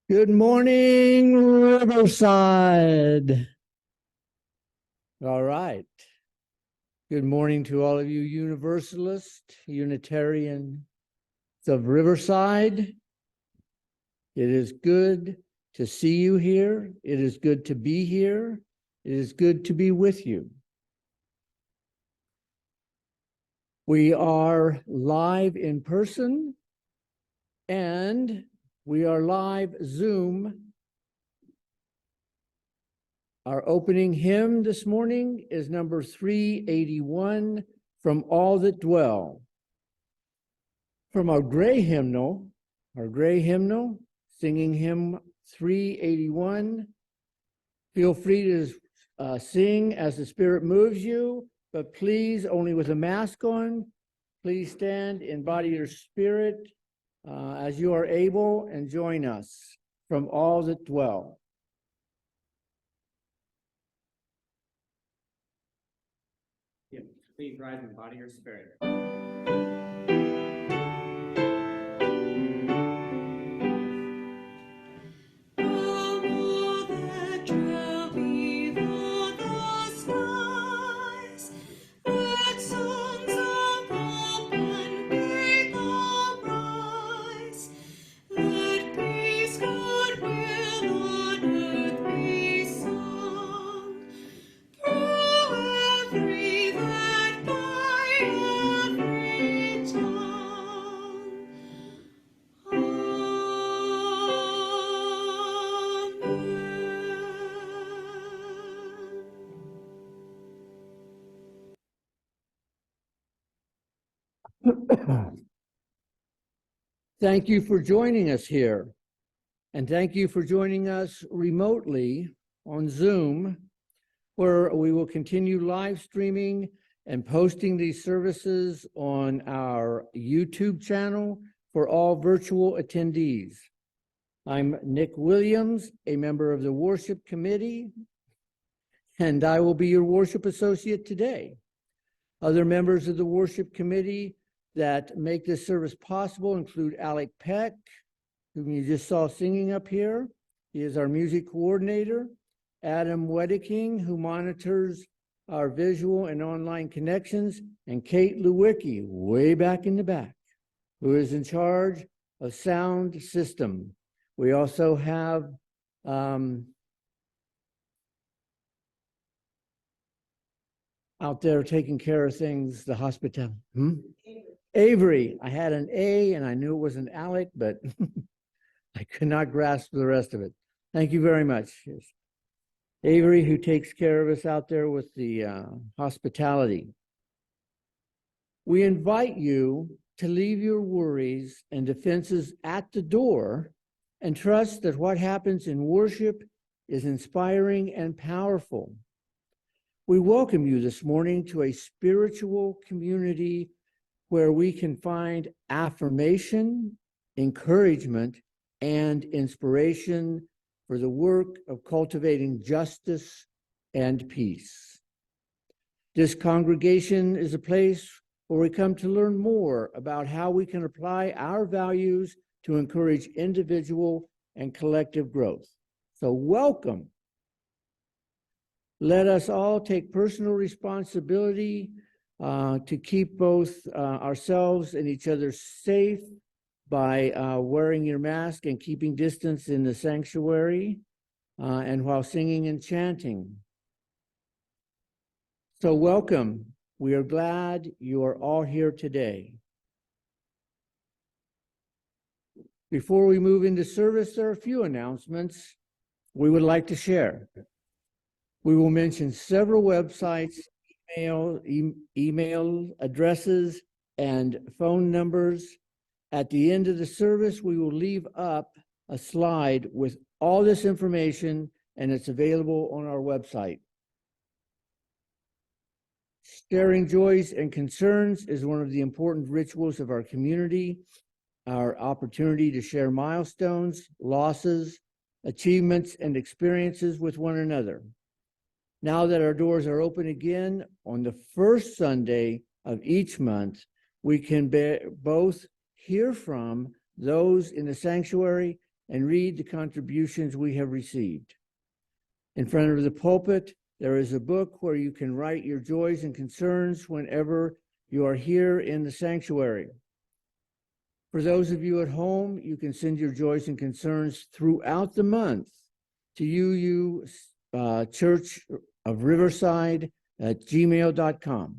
Good morning, Riverside. All right. Good morning to all of you Universalist, Unitarians of Riverside. It is good to see you here. It is good to be here. It is good to be with you. We are live in person and we are live Zoom. Our opening hymn this morning is number 381, From All That Dwell. From our gray hymnal, singing hymn 381. Feel free to sing as the Spirit moves you, but please only with a mask on. Please stand in body or spirit as you are able and join us. From All That Dwell. Please rise in body or spirit. Thank you for joining us here, and thank you for joining us remotely on Zoom, where we will continue live streaming and posting these services on our YouTube channel for all virtual attendees. I'm Nick Williams, a member of the Worship Committee, and I will be your worship associate today. Other members of the Worship Committee that make this service possible include Alec Peck, whom you just saw singing up here. He is our music coordinator. Adam Wedeking, who monitors our visual and online connections, and Kate Lewicki, way back in the back, who is in charge of sound system. We also have out there taking care of things, the hospitality. Avery. I had an A and I knew it was an Alec, but I could not grasp the rest of it. Thank you very much. Yes. Avery, who takes care of us out there with the hospitality. We invite you to leave your worries and defenses at the door and trust that what happens in worship is inspiring and powerful. We welcome you this morning to a spiritual community where we can find affirmation, encouragement, and inspiration for the work of cultivating justice and peace. This congregation is a place where we come to learn more about how we can apply our values to encourage individual and collective growth. So welcome. Let us all take personal responsibility to keep both ourselves and each other safe by wearing your mask and keeping distance in the sanctuary and while singing and chanting. So welcome. We are glad you are all here today. Before we move into service, there are a few announcements we would like to share. We will mention several websites, email addresses, and phone numbers. At the end of the service, we will leave up a slide with all this information, and it's available on our website. Sharing joys and concerns is one of the important rituals of our community, our opportunity to share milestones, losses, achievements, and experiences with one another. Now that our doors are open again on the first Sunday of each month, we can both hear from those in the sanctuary and read the contributions we have received. In front of the pulpit, there is a book where you can write your joys and concerns whenever you are here in the sanctuary. For those of you at home, you can send your joys and concerns throughout the month to UU Church of Riverside at gmail.com.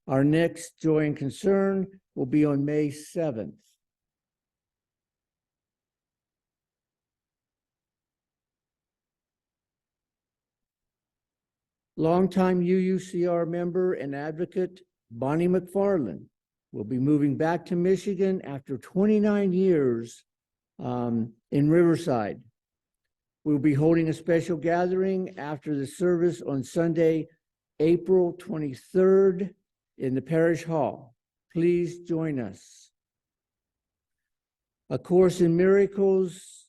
Our next joy and concern will be on May 7th. Longtime UUCR member and advocate Bonnie McFarland will be moving back to Michigan after 29 years in Riverside. We'll be holding a special gathering after the service on Sunday, April 23rd in the Parish Hall. Please join us. A Course in Miracles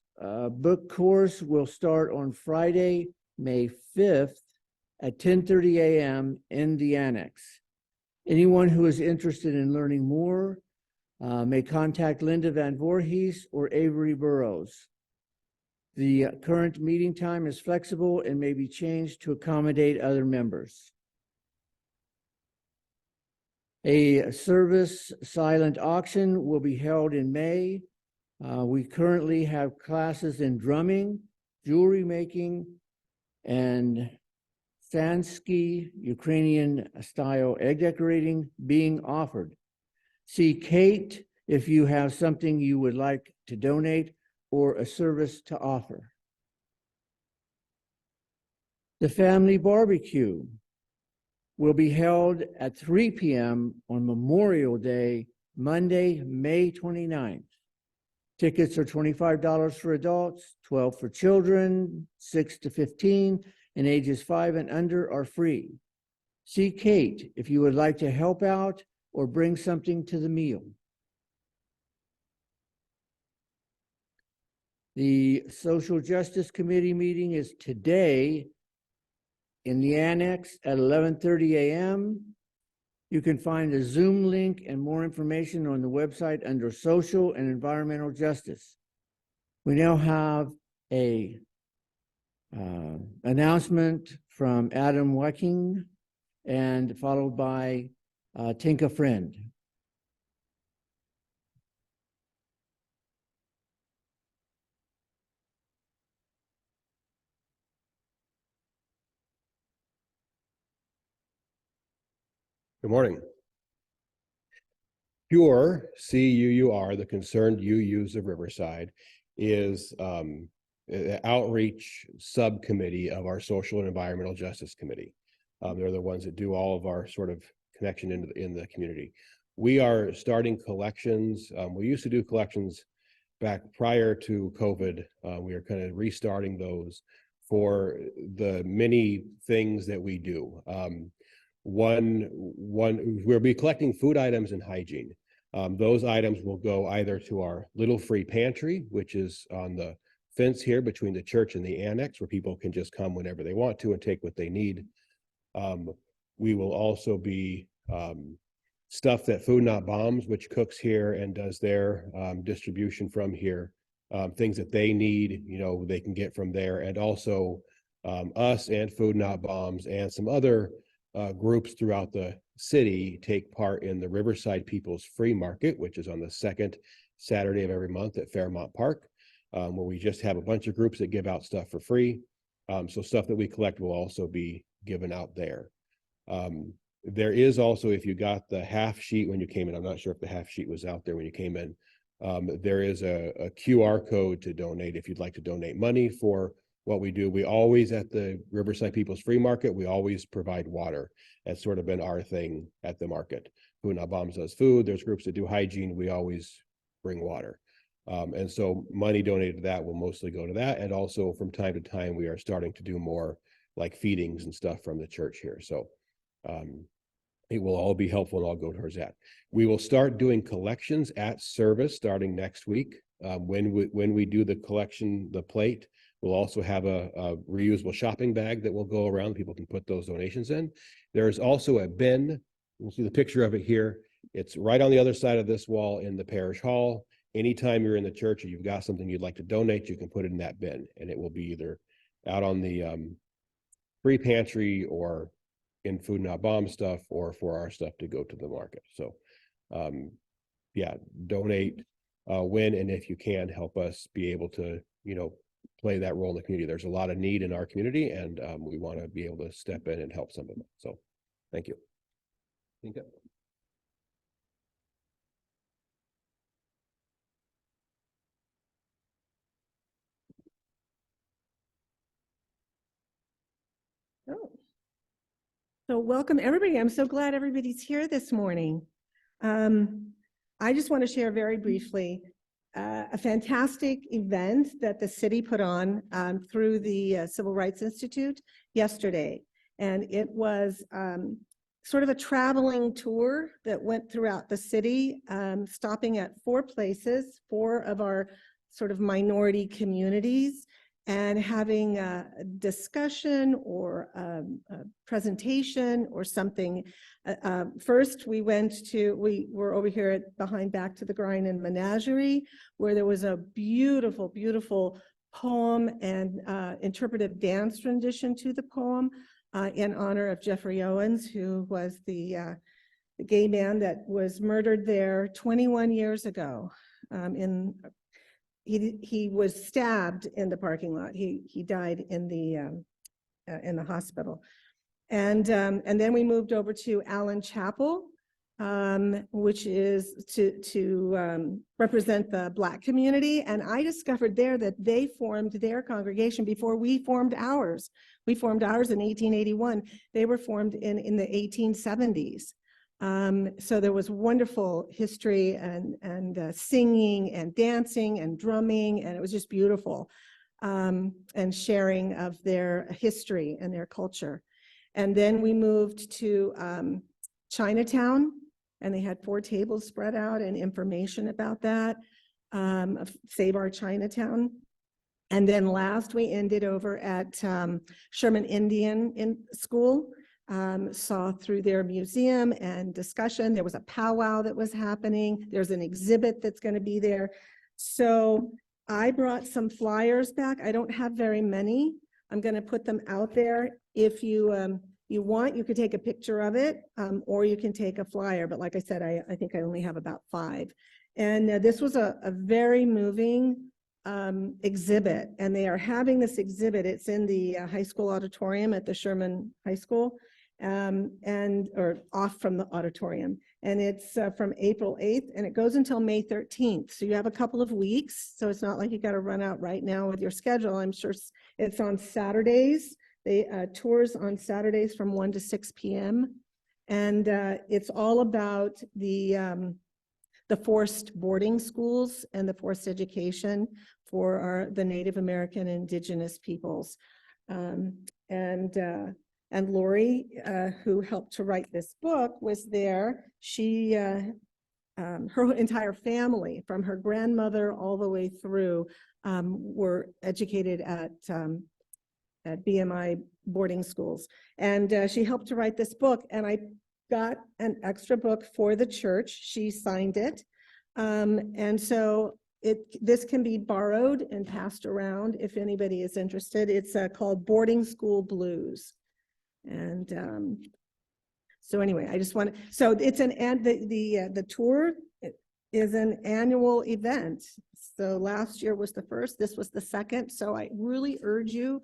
book course will start on Friday, May 5th at 10:30 a.m. in the annex. Anyone who is interested in learning more may contact Linda Van Voorhees or Avery Burrows. The current meeting time is flexible and may be changed to accommodate other members. A service silent auction will be held in May. We currently have classes in drumming, jewelry making, and Sansky Ukrainian style egg decorating being offered. See Kate if you have something you would like to donate or a service to offer. The family barbecue will be held at 3 p.m. on Memorial Day, Monday, May 29th. Tickets are $25 for adults, $12 for children, 6 to 15, and ages 5 and under are free. See Kate if you would like to help out or bring something to the meal. The Social Justice Committee meeting is today in the annex at 11:30 a.m. You can find a Zoom link and more information on the website under Social and Environmental Justice. We now have a announcement from Adam Wacking and followed by Tinka Friend. Good morning. CURE, C-U-U-R, the Concerned UUs of Riverside, is an outreach subcommittee of our Social and Environmental Justice Committee. They're the ones that do all of our sort of connection in the community. We are starting collections. We used to do collections back prior to COVID. We are kind of restarting those for the many things that we do. We'll be collecting food items and hygiene. Those items will go either to our little free pantry, which is on the fence here between the church and the annex, where people can just come whenever they want to and take what they need. We will also be stuff that Food Not Bombs, which cooks here and does their distribution from here, things that they need, they can get from there. And also us and Food Not Bombs and some other groups throughout the city take part in the Riverside People's Free Market, which is on the second Saturday of every month at Fairmont Park, where we just have a bunch of groups that give out stuff for free. So stuff that we collect will also be given out there. There is also, if you got the half sheet when you came in, I'm not sure if the half sheet was out there when you came in, there is a QR code to donate if you'd like to donate money for what we do. We always, at the Riverside People's Free Market, we always provide water. That's sort of been our thing at the market. Food Not Bombs does food. There's groups that do hygiene. We always bring water. And so money donated to that will mostly go to that. And also from time to time, we are starting to do more like feedings and stuff from the church here. So it will all be helpful and all go towards that. We will start doing collections at service starting next week. When we do the collection, the plate, we'll also have a reusable shopping bag that will go around. People can put those donations in. There is also a bin. You'll see the picture of it here. It's right on the other side of this wall in the parish hall. anytime you're in the church or you've got something you'd like to donate, you can put it in that bin, and it will be either out on the free pantry or in Food Not Bomb stuff, or for our stuff to go to the market. So yeah, donate when and if you can, help us be able to, play that role in the community. There's a lot of need in our community, and we want to be able to step in and help some of them. So thank you. Okay. Oh. So welcome everybody. I'm so glad everybody's here this morning. I just want to share very briefly a fantastic event that the city put on through the Civil Rights Institute yesterday. And it was sort of a traveling tour that went throughout the city, stopping at 4 places, 4 of our sort of minority communities, and having a discussion or a presentation or something. First, we were over here behind Back to the Grind and Menagerie, where there was a beautiful, beautiful poem and interpretive dance rendition to the poem in honor of Jeffrey Owens, who was the gay man that was murdered there 21 years ago. He was stabbed in the parking lot. He died in the hospital. And then we moved over to Allen Chapel, which is to represent the Black community. And I discovered there that they formed their congregation before we formed ours. We formed ours in 1881. They were formed in the 1870s. So there was wonderful history and singing and dancing and drumming, and it was just beautiful, and sharing of their history and their culture. And then we moved to Chinatown, and they had 4 tables spread out and information about that, of Save Our Chinatown. And then last, we ended over at Sherman Indian School. Saw through their museum and discussion. There was a powwow that was happening. There's an exhibit that's going to be there. So I brought some flyers back. I don't have very many. I'm going to put them out there. If you want, you could take a picture of it, or you can take a flyer. But like I said, I think I only have about 5. And this was a very moving exhibit. And they are having this exhibit. It's in the high school auditorium at the Sherman High School. Or off from the auditorium. And it's from April 8th, and it goes until May 13th. So you have a couple of weeks. So it's not like you got to run out right now with your schedule. I'm sure it's on Saturdays. They tours on Saturdays from 1 to 6 p.m. And it's all about the forced boarding schools and the forced education for the Native American and Indigenous peoples. And Lori, who helped to write this book, was there. She, her entire family, from her grandmother all the way through, were educated at BMI boarding schools. And she helped to write this book. And I got an extra book for the church. She signed it. And so this can be borrowed and passed around if anybody is interested. It's called Boarding School Blues. And so anyway, I just want to, so it's the tour is an annual event. So last year was the first, this was the second. So I really urge you,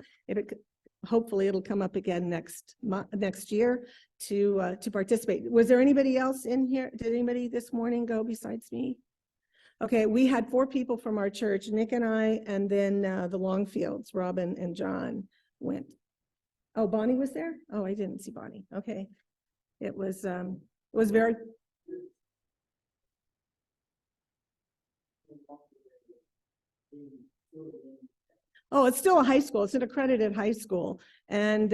hopefully it'll come up again next year to participate. Was there anybody else in here? Did anybody this morning go besides me? Okay, we had 4 people from our church, Nick and I, and then the Longfields, Robin and John went. Oh, Bonnie was there? Oh, I didn't see Bonnie. Okay. It was very. Oh, it's still a high school. It's an accredited high school. And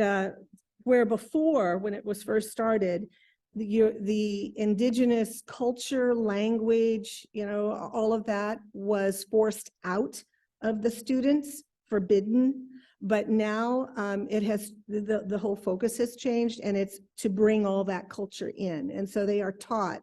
where before, when it was first started, the indigenous culture, language, all of that was forced out of the students, forbidden. But now it has, the whole focus has changed, and it's to bring all that culture in. And so they are taught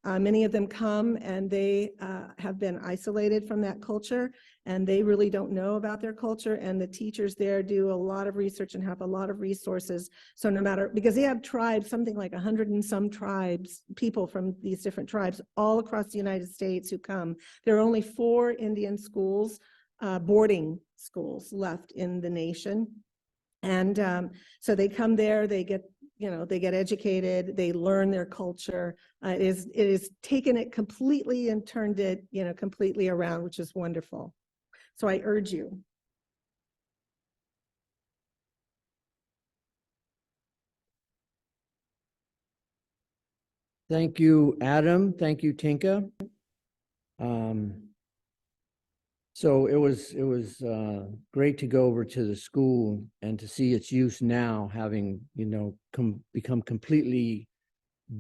Many of them come and they have been isolated from that culture, and they really don't know about their culture. And the teachers there do a lot of research and have a lot of resources. So no matter, because they have tribes, something like 100 and some tribes, people from these different tribes all across the United States who come. There are only 4 Indian schools, boarding schools left in the nation. And so they come there, they get, they get educated, they learn their culture. It is taken it completely and turned it, completely around, which is wonderful. So I urge you. Thank you, Adam. Thank you, Tinka. So it was great to go over to the school and to see its use now, having become completely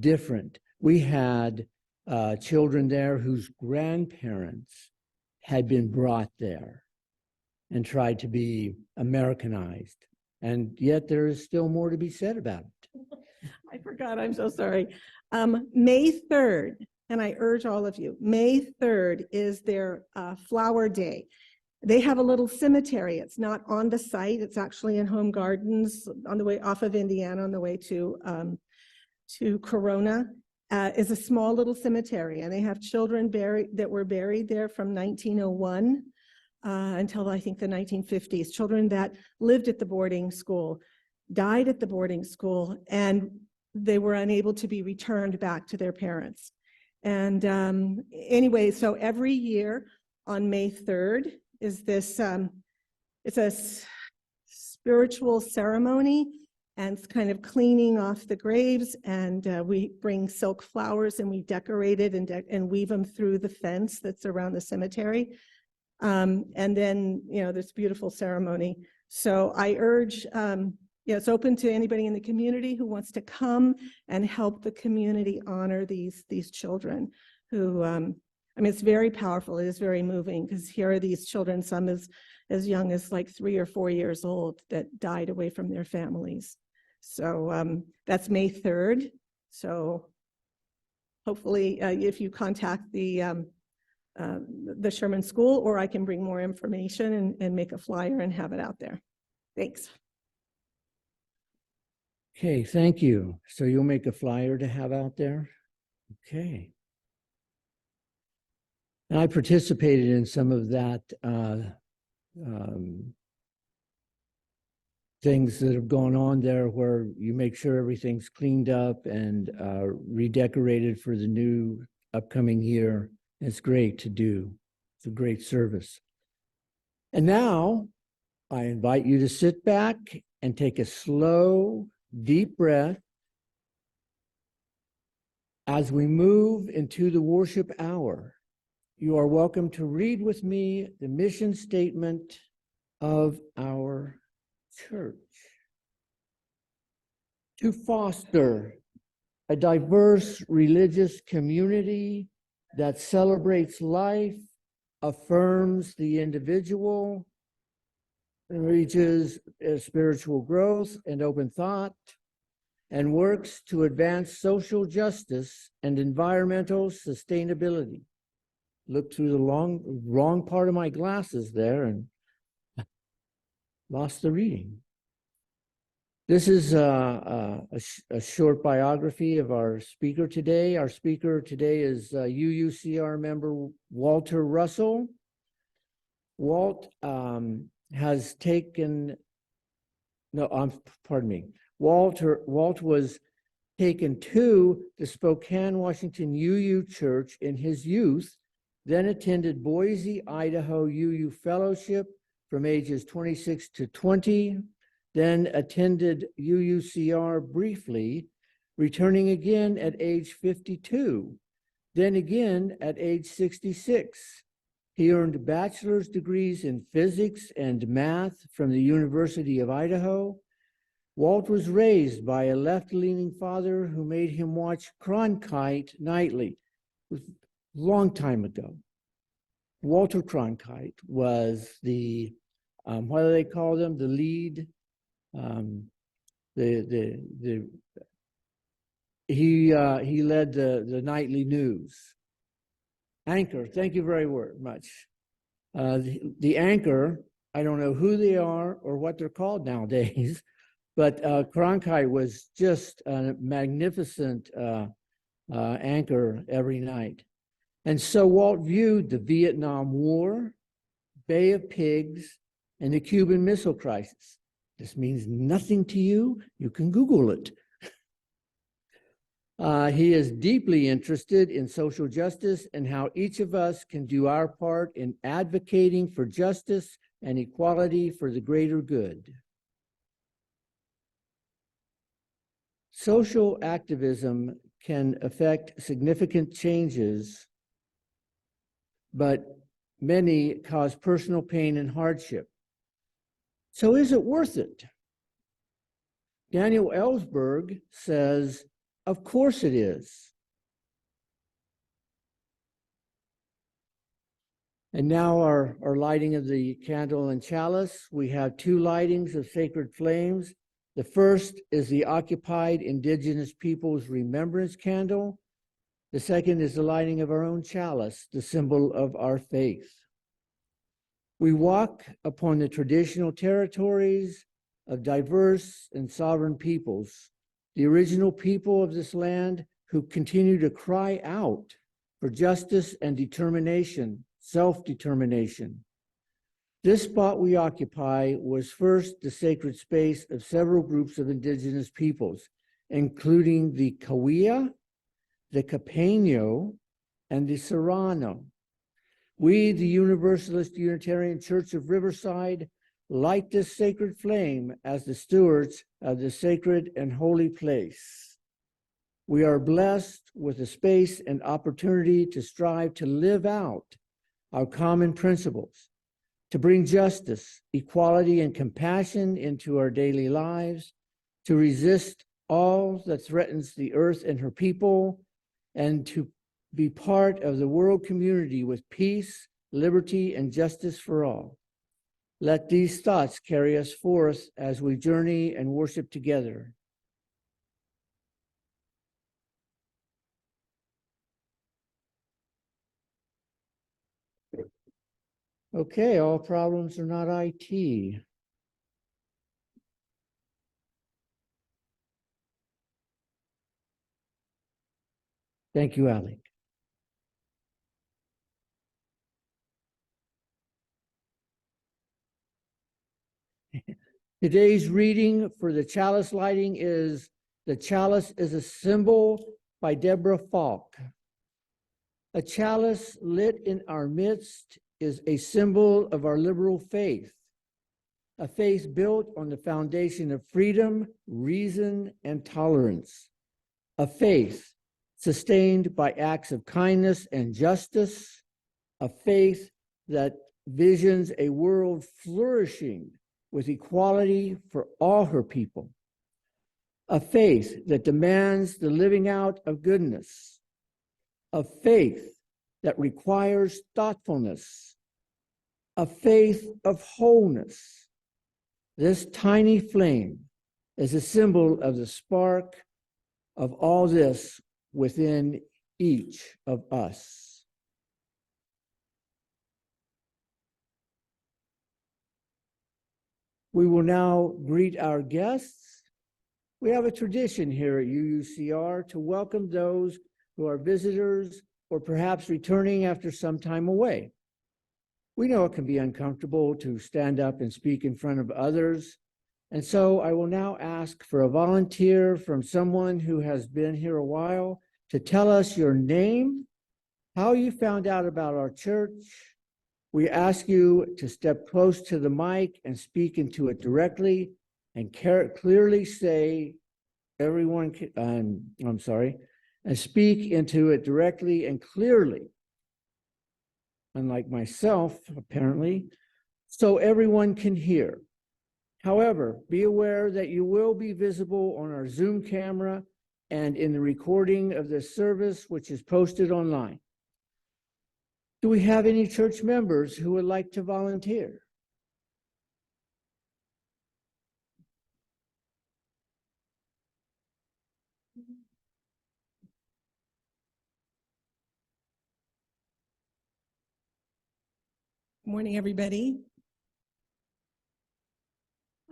different. We had children there whose grandparents had been brought there and tried to be Americanized, and yet there is still more to be said about it. I forgot. I'm so sorry. May 3rd. And I urge all of you, May 3rd is their flower day. They have a little cemetery. It's not on the site. It's actually in Home Gardens on the way off of Indiana on the way to Corona. Is a small little cemetery, and they have children that were buried there from 1901 until I think the 1950s. Children that lived at the boarding school, died at the boarding school, and they were unable to be returned back to their parents. And anyway, so every year on May 3rd is this, it's a spiritual ceremony, and it's kind of cleaning off the graves, and we bring silk flowers and we decorate it and weave them through the fence that's around the cemetery. And then, this beautiful ceremony. So I urge, it's open to anybody in the community who wants to come and help the community honor these children who, it's very powerful. It is very moving, because here are these children, some as young as like 3 or 4 years old, that died away from their families. So that's May 3rd. So hopefully if you contact the Sherman School, or I can bring more information and make a flyer and have it out there. Thanks. Okay, thank you. So you'll make a flyer to have out there? Okay. And I participated in some of that things that have gone on there, where you make sure everything's cleaned up and redecorated for the new upcoming year. It's great to do. It's a great service. And now I invite you to sit back and take a slow, deep breath as we move into the worship hour. You are welcome to read with me the mission statement of our church. To foster a diverse religious community that celebrates life, affirms the individual, encourages spiritual growth and open thought, and works to advance social justice and environmental sustainability. Looked through the wrong part of my glasses there and lost the reading. This is a short biography of our speaker today. Our speaker today is UUCR member Walter Russell. Walt has taken, Walt was taken to the Spokane, Washington UU Church in his youth, then attended Boise, Idaho UU Fellowship from ages 26 to 20, then attended UUCR briefly, returning again at age 52, then again at age 66. He earned bachelor's degrees in physics and math from the University of Idaho. Walt was raised by a left-leaning father who made him watch Cronkite nightly. It was a long time ago. Walter Cronkite was the, what do they call them? The lead, the he led the nightly news. Anchor, thank you very much. The anchor, I don't know who they are or what they're called nowadays, but Cronkite was just a magnificent anchor every night. And so Walt viewed the Vietnam War, Bay of Pigs, and the Cuban Missile Crisis. This means nothing to you. You can Google it. He is deeply interested in social justice and how each of us can do our part in advocating for justice and equality for the greater good. Social activism can affect significant changes, but many cause personal pain and hardship. So is it worth it? Daniel Ellsberg says, of course it is. And now our lighting of the candle and chalice. We have two lightings of sacred flames. The first is the occupied Indigenous Peoples Remembrance Candle. The second is the lighting of our own chalice, the symbol of our faith. We walk upon the traditional territories of diverse and sovereign peoples, the original people of this land who continue to cry out for justice and determination, self-determination. This spot we occupy was first the sacred space of several groups of indigenous peoples, including the Cahuilla, the Capeño, and the Serrano. We, the Universalist Unitarian Church of Riverside, light this sacred flame as the stewards of the sacred and holy place. We are blessed with the space and opportunity to strive to live out our common principles, to bring justice, equality, and compassion into our daily lives, to resist all that threatens the earth and her people, and to be part of the world community with peace, liberty, and justice for all. Let these thoughts carry us forth as we journey and worship together. Okay, all problems are not IT. Thank you, Alec. Today's reading for the chalice lighting is "The Chalice is a Symbol" by Deborah Falk. A chalice lit in our midst is a symbol of our liberal faith, a faith built on the foundation of freedom, reason, and tolerance, a faith sustained by acts of kindness and justice, a faith that visions a world flourishing with equality for all her people, a faith that demands the living out of goodness, a faith that requires thoughtfulness, a faith of wholeness. This tiny flame is a symbol of the spark of all this within each of us. We will now greet our guests. We have a tradition here at UUCR to welcome those who are visitors or perhaps returning after some time away. We know it can be uncomfortable to stand up and speak in front of others, and so I will now ask for a volunteer from someone who has been here a while to tell us your name, how you found out about our church. We ask you to step close to the mic and speak into it directly and clearly say, and speak into it directly and clearly, unlike myself, apparently, so everyone can hear. However, be aware that you will be visible on our Zoom camera and in the recording of this service, which is posted online. Do we have any church members who would like to volunteer? Morning, everybody.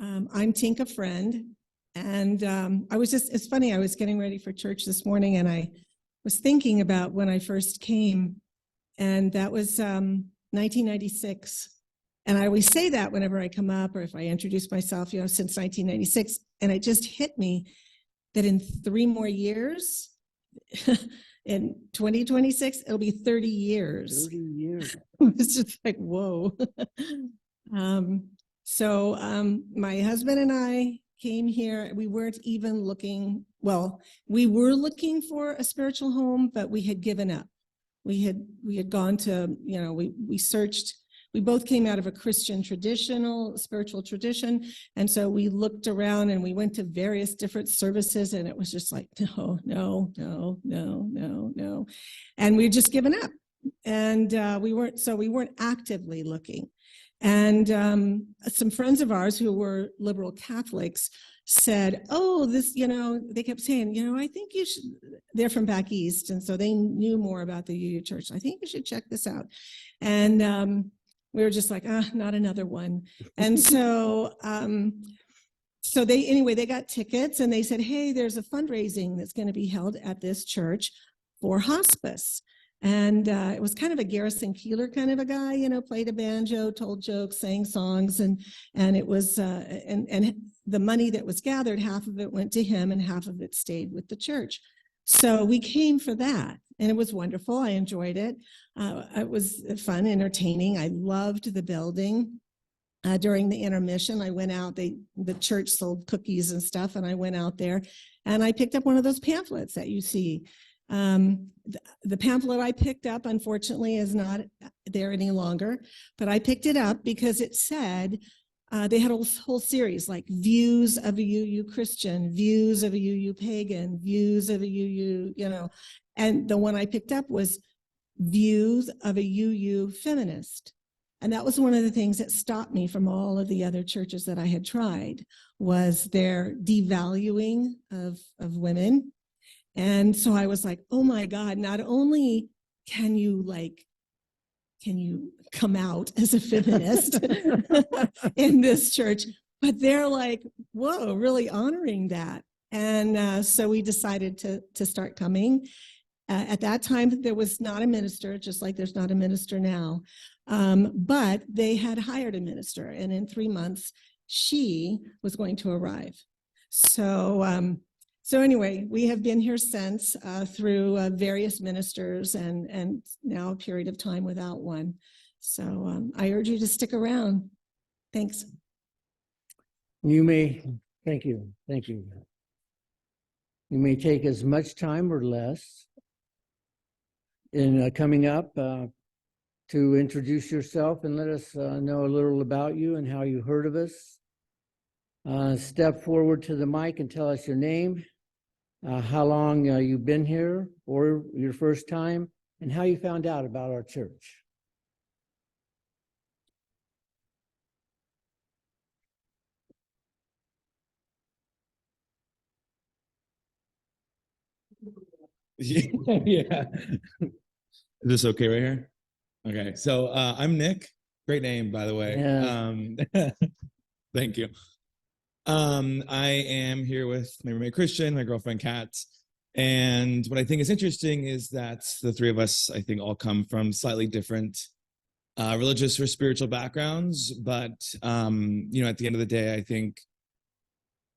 I'm Tinka Friend, and it's funny, I was getting ready for church this morning, and I was thinking about when I first came, and that was 1996. And I always say that whenever I come up or if I introduce myself, since 1996, and it just hit me that in 3 more years, in 2026, it'll be 30 years. 30 years. It's just like, whoa. My husband and I came here. We weren't even looking, well, we were looking for a spiritual home, but we had given up. We had gone to, we searched. We both came out of a Christian spiritual tradition. And so we looked around and we went to various different services, and it was just like, no. And we'd just given up. And we weren't actively looking. And some friends of ours who were liberal Catholics said, they kept saying, I think you should, they're from back east. And so they knew more about the UU Church. I think you should check this out. And we were just like, not another one. And so, they got tickets, and they said, hey, there's a fundraising that's going to be held at this church for hospice. And it was kind of a Garrison Keillor kind of a guy, played a banjo, told jokes, sang songs, and it was and the money that was gathered, half of it went to him and half of it stayed with the church. So we came for that, and it was wonderful. I enjoyed it. It was fun, entertaining. I loved the building. During the intermission, I went out. The church sold cookies and stuff, and I went out there, and I picked up one of those pamphlets that you see. The pamphlet I picked up, unfortunately, is not there any longer, but I picked it up because it said they had a whole series like views of a UU Christian, views of a UU pagan, views of a UU, and the one I picked up was views of a UU feminist. And that was one of the things that stopped me from all of the other churches that I had tried, was their devaluing of women. And so I was like, oh my God, not only can you come out as a feminist in this church, but they're like, whoa, really honoring that. And so we decided to start coming. At that time, there was not a minister, just like there's not a minister now. But they had hired a minister, and in 3 months, she was going to arrive. So anyway, we have been here since through various ministers and now a period of time without one. So I urge you to stick around. Thanks. Thank you. You may take as much time or less in coming up to introduce yourself and let us know a little about you and how you heard of us. Step forward to the mic and tell us your name, how long you've been here or your first time, and how you found out about our church. Yeah. Is this okay right here? Okay. So I'm Nick. Great name, by the way. Yeah. Thank you. I am here with my roommate Christian, my girlfriend Kat. And what I think is interesting is that the three of us, I think, all come from slightly different religious or spiritual backgrounds. But, at the end of the day, I think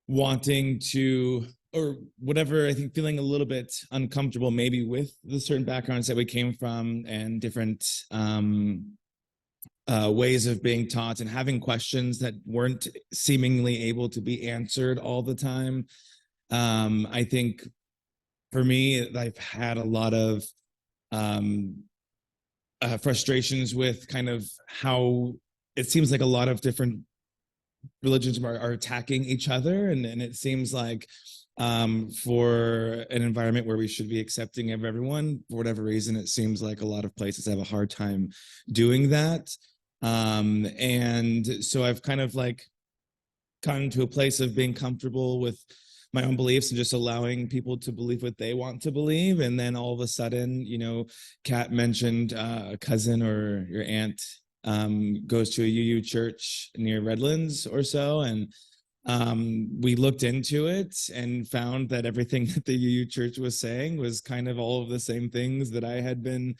wanting to, or whatever, I think feeling a little bit uncomfortable maybe with the certain backgrounds that we came from and different ways of being taught and having questions that weren't seemingly able to be answered all the time. I think for me, I've had a lot of frustrations with kind of how it seems like a lot of different religions are attacking each other. And it seems like for an environment where we should be accepting of everyone, for whatever reason, it seems like a lot of places have a hard time doing that. And so I've kind of like gotten to a place of being comfortable with my own beliefs and just allowing people to believe what they want to believe. And then all of a sudden, Kat mentioned a cousin or your aunt goes to a UU church near Redlands or so, and we looked into it and found that everything that the UU church was saying was kind of all of the same things that I had been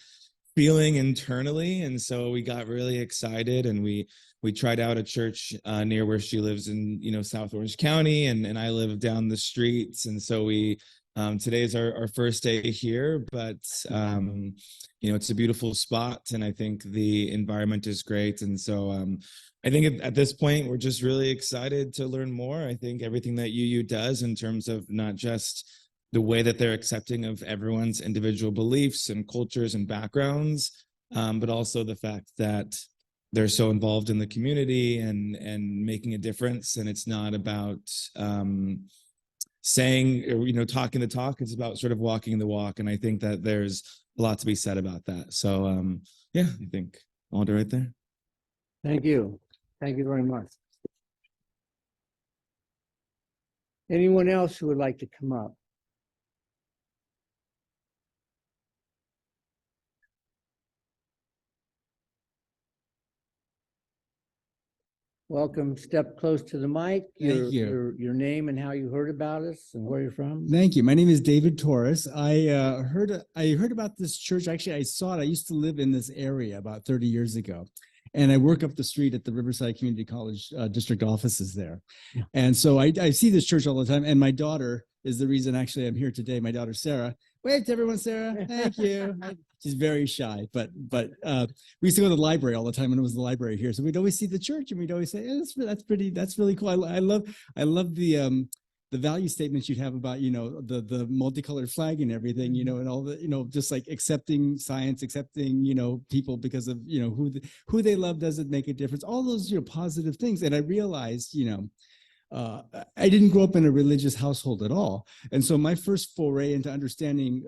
feeling internally. And so we got really excited, and we tried out a church near where she lives in, South Orange County, and I live down the streets. And so we today is our first day here, but it's a beautiful spot, and I think the environment is great. And so I think at this point, we're just really excited to learn more. I think everything that UU does in terms of not just the way that they're accepting of everyone's individual beliefs and cultures and backgrounds, but also the fact that they're so involved in the community and making a difference. And it's not about saying, or, talking the talk. It's about sort of walking the walk. And I think that there's a lot to be said about that. So I think I'll do right there. Thank you. Thank you very much. Anyone else who would like to come up? Welcome. Step close to the mic. Thank you. Your name and how you heard about us and where you're from. Thank you. My name is David Torres. I heard about this church. Actually, I saw it. I used to live in this area about 30 years ago. And I work up the street at the Riverside Community College district offices there. Yeah. And so I see this church all the time. And my daughter is the reason actually I'm here today. My daughter, Sarah. Wave to everyone, Sarah. Thank you. She's very shy, but we used to go to the library all the time when it was the library here. So we'd always see the church, and we'd always say, that's really cool. I love the value statements you'd have about, the multicolored flag and everything, and all the, just like accepting science, accepting, people because of, who they love doesn't make a difference. All those, positive things. And I realized, I didn't grow up in a religious household at all. And so my first foray into understanding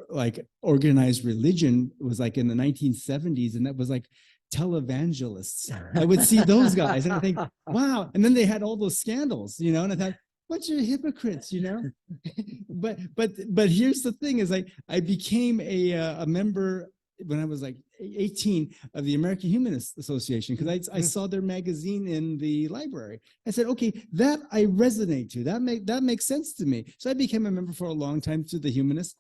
like organized religion was like in the 1970s. And that was like televangelists. I would see those guys and I think, wow. And then they had all those scandals, and I thought, bunch of hypocrites, but here's the thing is I became a member when I was like 18 of the American Humanist Association, because I saw their magazine in the library. I said, okay, that I resonate to, that makes sense to me. So I became a member for a long time to the Humanists.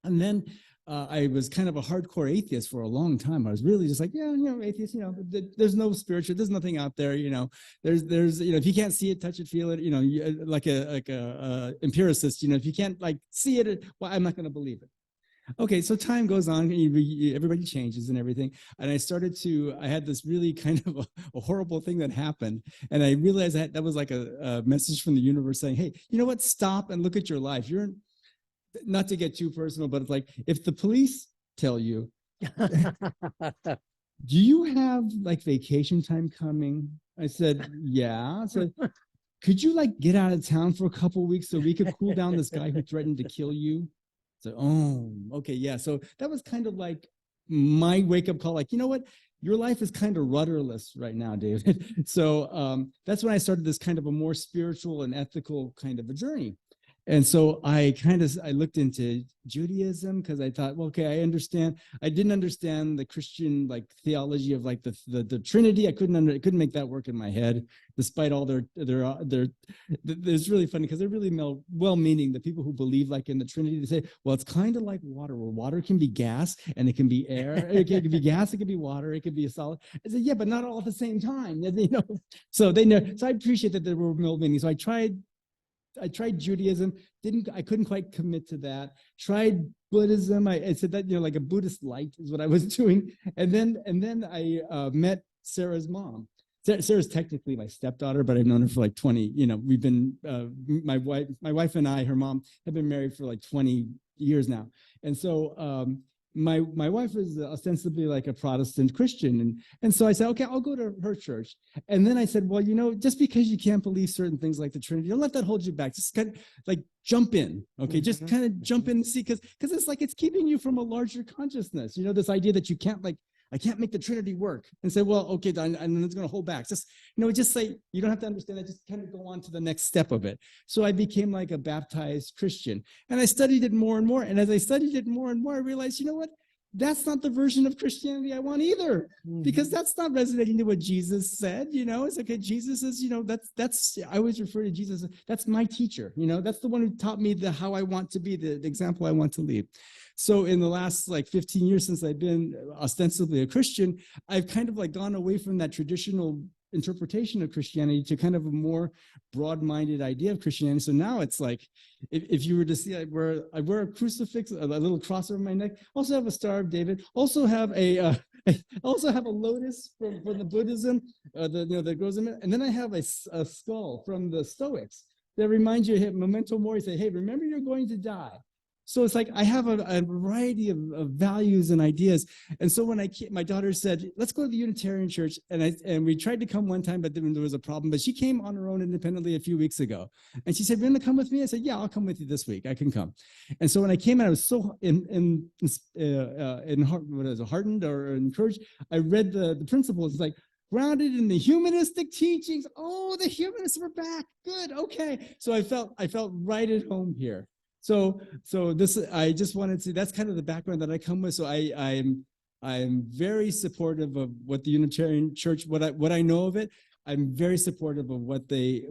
And then I was kind of a hardcore atheist for a long time. I was really just like, atheist, there's no spiritual, there's nothing out there, there's, if you can't see it, touch it, feel it, like a empiricist, if you can't like see it, well, I'm not going to believe it. Okay, so time goes on, everybody changes and everything. And I had this really kind of a horrible thing that happened. And I realized that was like a message from the universe saying, hey, you know what? Stop and look at your life. You're not to get too personal, but it's like, if the police tell you, do you have like vacation time coming? I said, yeah. I said, could you like get out of town for a couple of weeks so we could cool down this guy who threatened to kill you? So, oh, okay, yeah. So that was kind of like my wake-up call, like, you know what? Your life is kind of rudderless right now, David. So that's when I started this kind of a more spiritual and ethical kind of a journey. And so I looked into Judaism because I thought, well, okay, I didn't understand the Christian like theology of like the Trinity. I couldn't make that work in my head, despite all their it's really funny because they're really well-meaning. The people who believe like in the Trinity, they say, well, it's kind of like water, where water can be gas and it can be air. It can be gas, it can be water, it can be a solid. I said, yeah, but not all at the same time. So they know. So I appreciate that there were well-meaning. So I tried Judaism, I couldn't quite commit to that. Tried Buddhism. I said that, like a Buddhist light is what I was doing. And then I met Sarah's mom. Sarah's technically my stepdaughter, but I've known her for like 20, we've been, my wife and I, her mom, have been married for like 20 years now. And so my wife is ostensibly like a Protestant Christian. And so I said, okay, I'll go to her church. And then I said, well, just because you can't believe certain things like the Trinity, don't let that hold you back. Just kind of like jump in. Okay. Just kind of jump in and see, because it's like, it's keeping you from a larger consciousness, this idea that you can't I can't make the Trinity work, and say, well, okay, and it's going to hold back. Just, just say, you don't have to understand that, just kind of go on to the next step of it. So I became like a baptized Christian, and I studied it more and more. And as I studied it more and more, I realized, you know what? that's not the version of Christianity I want either, because that's not resonating to what Jesus said. It's okay. Jesus is, that's, I always refer to Jesus. That's my teacher. That's the one who taught me how I want to be, the example I want to lead. So in the last 15 years since I've been ostensibly a Christian, I've kind of gone away from that traditional interpretation of Christianity to kind of a more broad-minded idea of Christianity. So now it's if you were to see, I wear a crucifix, a little cross over my neck. Also have a Star of David. Also have a lotus from the Buddhism, that grows in it. And then I have a skull from the Stoics that reminds you, hey, memento mori. Say, hey, remember you're going to die. So it's I have a variety of values and ideas. And so when my daughter said, let's go to the Unitarian Church, and we tried to come one time, but then there was a problem. But she came on her own independently a few weeks ago. And she said, you're going to come with me? I said, yeah, I'll come with you this week. I can come. And so when I came in, I was so heartened or encouraged. I read the principles. It's grounded in the humanistic teachings. Oh, the humanists were back. Good. Okay. So I felt right at home here. So this, I just wanted to, that's kind of the background that I come with. So I'm very supportive of what the Unitarian Church, what I know of it. I'm very supportive of what they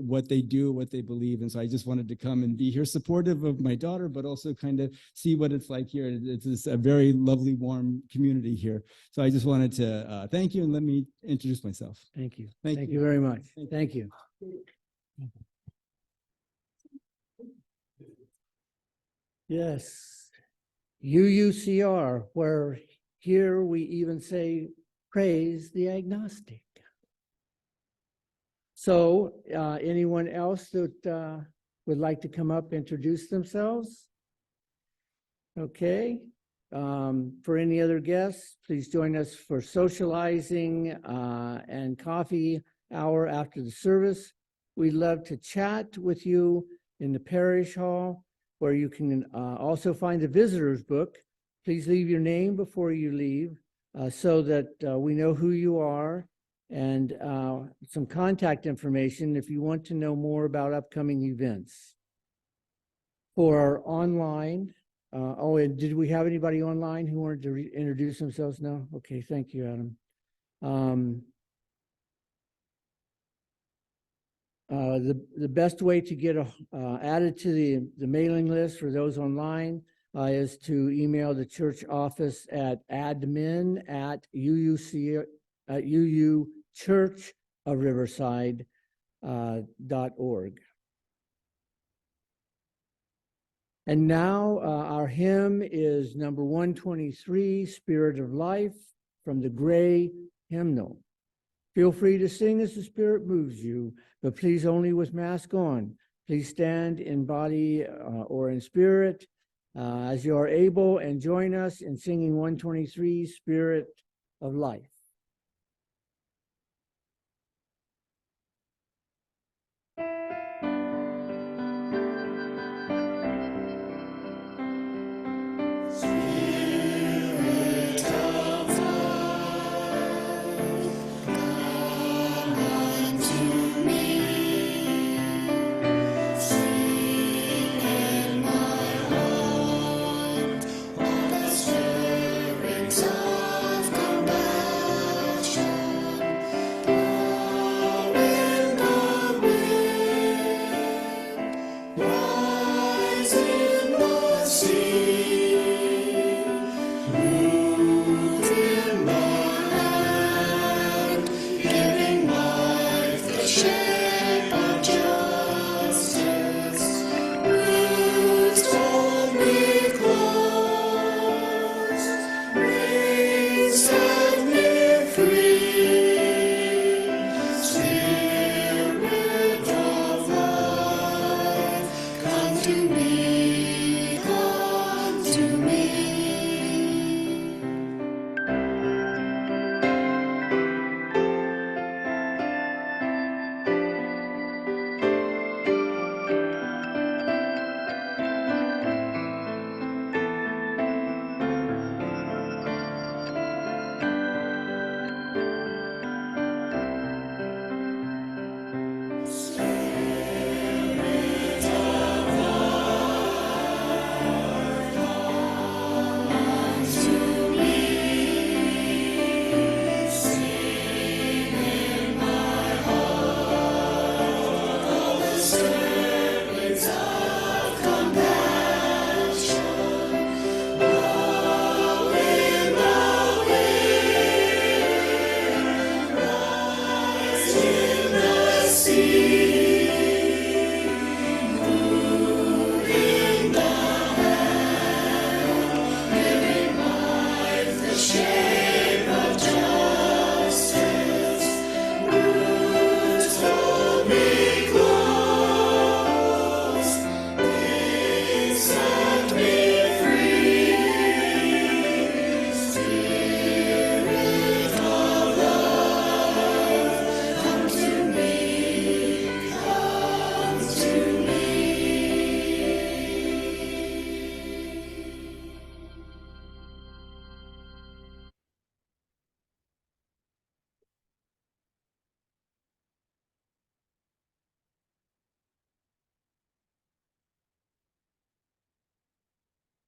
do, what they believe. And so I just wanted to come and be here, supportive of my daughter, but also kind of see what it's like here. It's a very lovely, warm community here. So I just wanted to thank you, and let me introduce myself. Thank you. Thank you very much. Thank you. Yes, UUCR, where here we even say praise the agnostic. So anyone else that would like to come up, introduce themselves? Okay. For any other guests, please join us for socializing and coffee hour after the service. We'd love to chat with you in the parish hall, where you can also find the visitor's book. Please leave your name before you leave so that we know who you are, and some contact information if you want to know more about upcoming events. For our online, and did we have anybody online who wanted to introduce themselves? No? Okay, thank you, Adam. The best way to get added to the mailing list for those online is to email the church office at admin@uuchurchofriverside.org. And now our hymn is number 123, Spirit of Life, from the Gray Hymnal. Feel free to sing as the Spirit moves you, but please only with mask on. Please stand in body or in spirit as you are able, and join us in singing 123, Spirit of Life. Of compassion.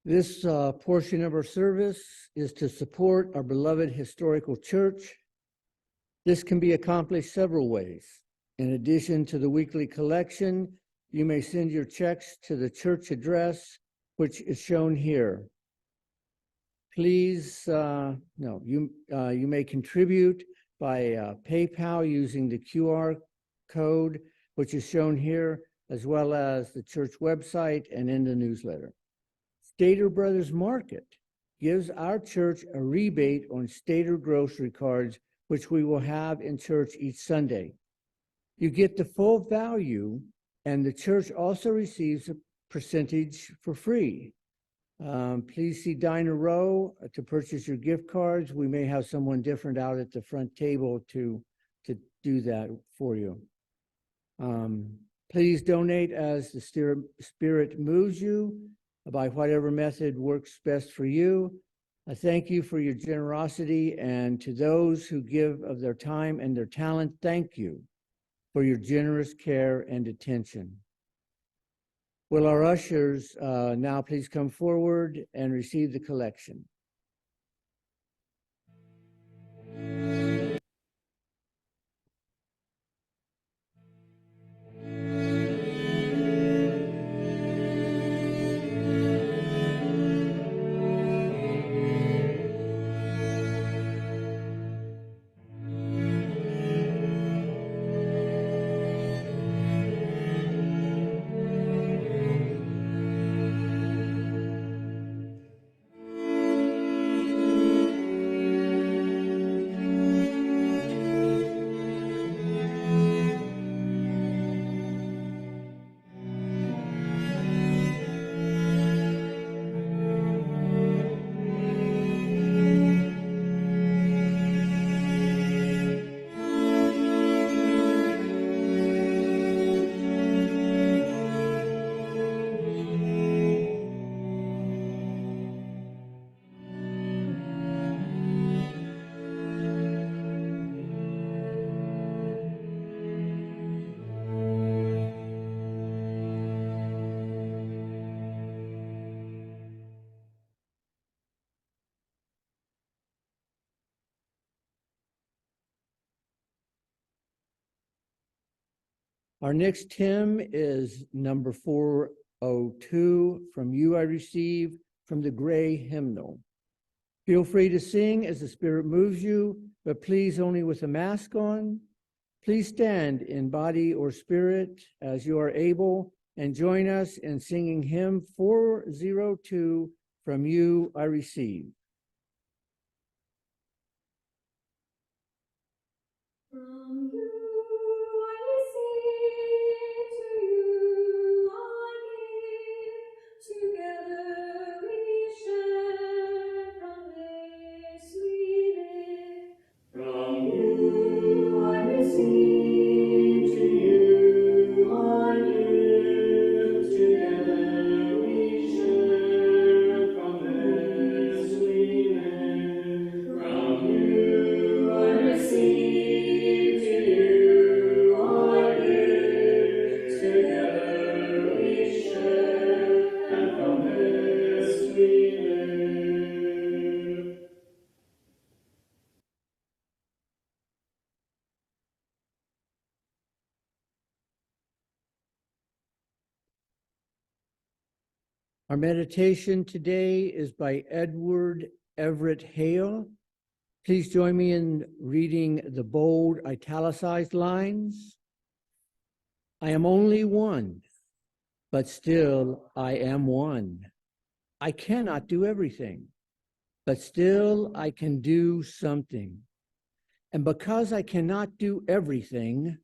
This portion of our service is to support our beloved historical church. This can be accomplished several ways. In addition to the weekly collection, you may send your checks to the church address, which is shown here. Please, you may contribute by PayPal using the QR code, which is shown here, as well as the church website and in the newsletter. Stater Brothers Market gives our church a rebate on Stater grocery cards, which we will have in church each Sunday. You get the full value, and the church also receives a percentage for free. Please see Diner Row to purchase your gift cards. We may have someone different out at the front table to do that for you. Please donate as the Spirit moves you by whatever method works best for you. I thank you for your generosity, and to those who give of their time and their talent, thank you for your generous care and attention. Will our ushers now please come forward and receive the collection? Our next hymn is number 402, From You I Receive, from the Gray Hymnal. Feel free to sing as the Spirit moves you, but please only with a mask on. Please stand in body or spirit as you are able and join us in singing hymn 402, From You I Receive. From you I receive, to you I give. Together we share, from this we live. From you I receive, to you I give. Together we share, from this we live. From you I receive, to you I give. Together we share, and from this we live. Our meditation today is by Edward Everett Hale. Please join me in reading the bold italicized lines. I am only one, but still I am one. I cannot do everything, but still I can do something. And because I cannot do everything,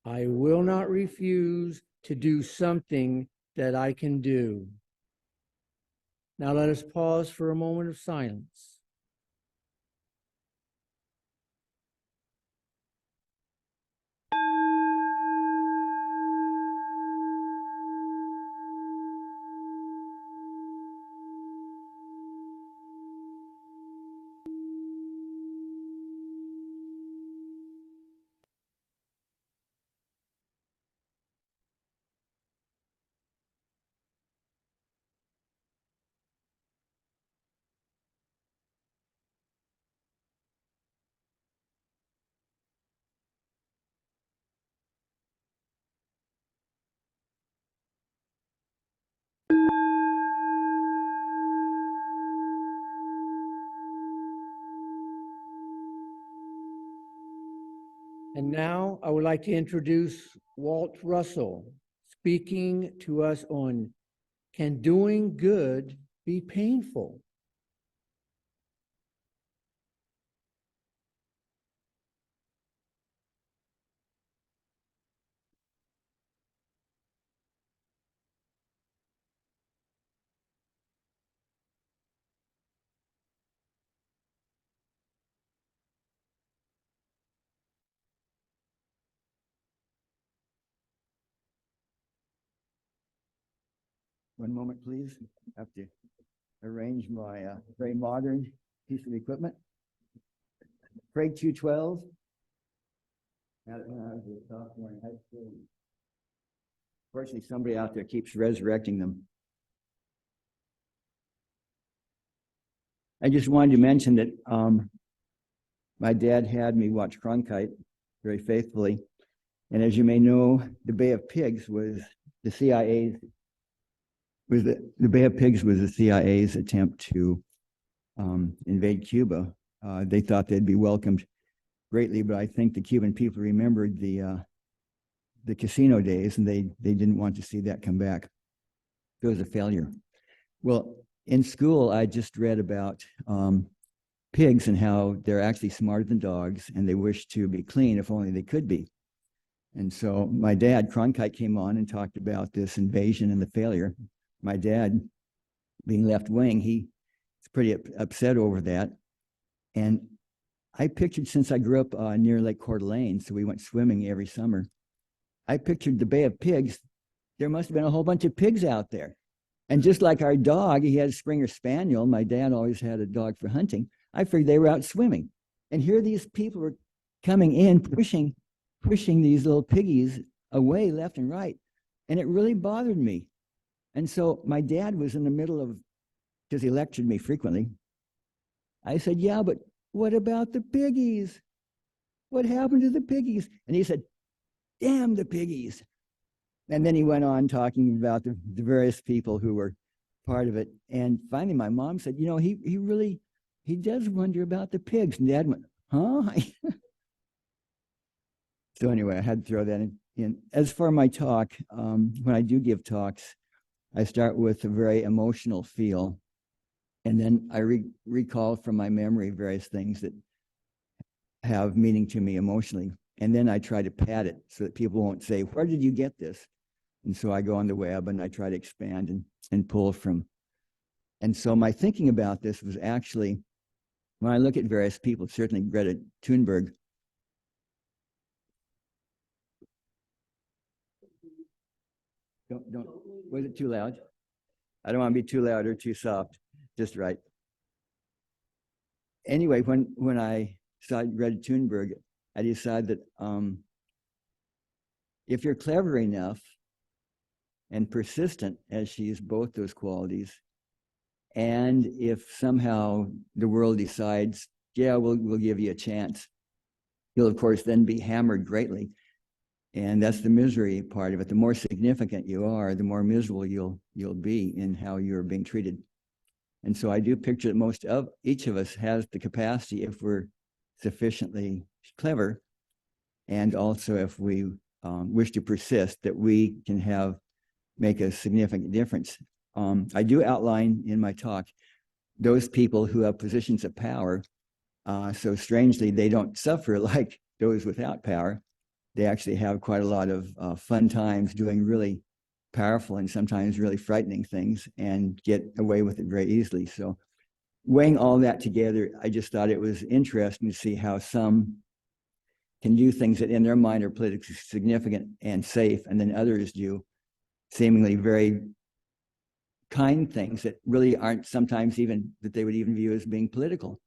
I will not refuse to do something that I can do. Now let us pause for a moment of silence. And now I would like to introduce Walt Russell, speaking to us on Can Doing Good Be Painful? One moment, please. I have to arrange my very modern piece of equipment. Craig 212. Had it when I was a sophomore in high school. Fortunately, somebody out there keeps resurrecting them. I just wanted to mention that my dad had me watch Cronkite very faithfully. And as you may know, the Bay of Pigs was the CIA's the Bay of Pigs was the CIA's attempt to invade Cuba. They thought they'd be welcomed greatly, but I think the Cuban people remembered the casino days, and they didn't want to see that come back. It was a failure. Well, in school, I just read about pigs and how they're actually smarter than dogs, and they wish to be clean if only they could be. And so my dad, Cronkite, came on and talked about this invasion and the failure. My dad, being left wing, he's pretty upset over that. And I pictured, since I grew up near Lake Coeur d'Alene, so we went swimming every summer, I pictured the Bay of Pigs. There must have been a whole bunch of pigs out there. And just like our dog, he had a Springer Spaniel. My dad always had a dog for hunting. I figured they were out swimming. And here these people were coming in, pushing these little piggies away left and right. And it really bothered me. And so my dad was in the middle of, because he lectured me frequently. I said, yeah, but what about the piggies? What happened to the piggies? And he said, damn the piggies. And then he went on talking about the various people who were part of it. And finally, my mom said, you know, he does wonder about the pigs. And Dad went, huh? So anyway, I had to throw that in. As for my talk, when I do give talks, I start with a very emotional feel. And then I recall from my memory various things that have meaning to me emotionally. And then I try to pad it so that people won't say, where did you get this? And so I go on the web and I try to expand and pull from. And so my thinking about this was actually, when I look at various people, certainly Greta Thunberg. Don't, was it too loud? I don't want to be too loud or too soft, just right. Anyway, when I saw Greta Thunberg, I decided that if you're clever enough and persistent, as she is both those qualities, and if somehow the world decides, yeah, we'll give you a chance, you'll of course then be hammered greatly. And that's the misery part of it. The more significant you are, the more miserable you'll be in how you're being treated. And so I do picture that most of each of us has the capacity, if we're sufficiently clever, and also if we wish to persist, that we can make a significant difference. I do outline in my talk those people who have positions of power. So strangely, they don't suffer like those without power. They actually have quite a lot of fun times doing really powerful and sometimes really frightening things and get away with it very easily. So weighing all that together, I just thought it was interesting to see how some can do things that in their mind are politically significant and safe, and then others do seemingly very kind things that really aren't sometimes even that they would even view as being political.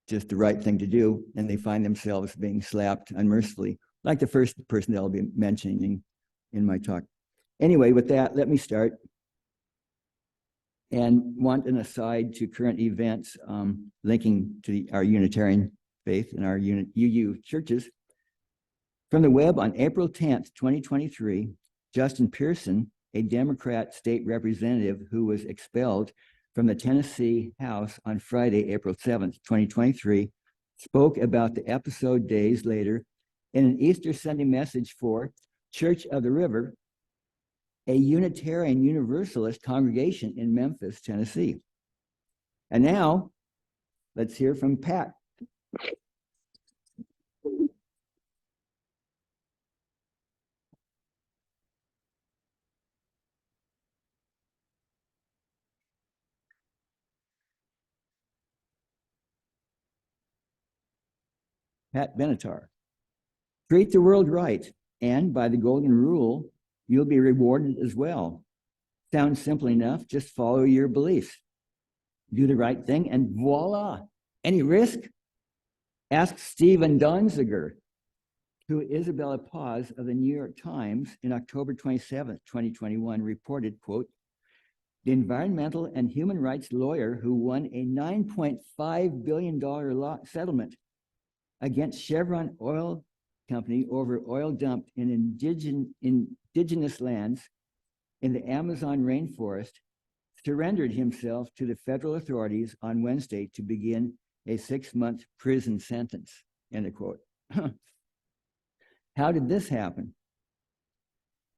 Just the right thing to do, and they find themselves being slapped unmercifully, like the first person that I'll be mentioning in my talk. Anyway, with that, let me start. And want an aside to current events linking to our Unitarian faith and our UU churches. From the web on April 10th, 2023, Justin Pearson, a Democrat state representative who was expelled from the Tennessee House on Friday, April 7th, 2023, spoke about the episode days later in an Easter Sunday message for Church of the River, a Unitarian Universalist congregation in Memphis, Tennessee. And now, let's hear from Pat. Pat Benatar. Treat the world right, and by the golden rule, you'll be rewarded as well. Sounds simple enough, just follow your beliefs. Do the right thing, and voila. Any risk? Ask Stephen Donziger, who Isabella Paz of the New York Times in October 27, 2021 reported, quote, the environmental and human rights lawyer who won a $9.5 billion settlement against Chevron Oil Company over oil dumped in indigenous lands in the Amazon rainforest surrendered himself to the federal authorities on Wednesday to begin a 6-month prison sentence, end quote. How did this happen?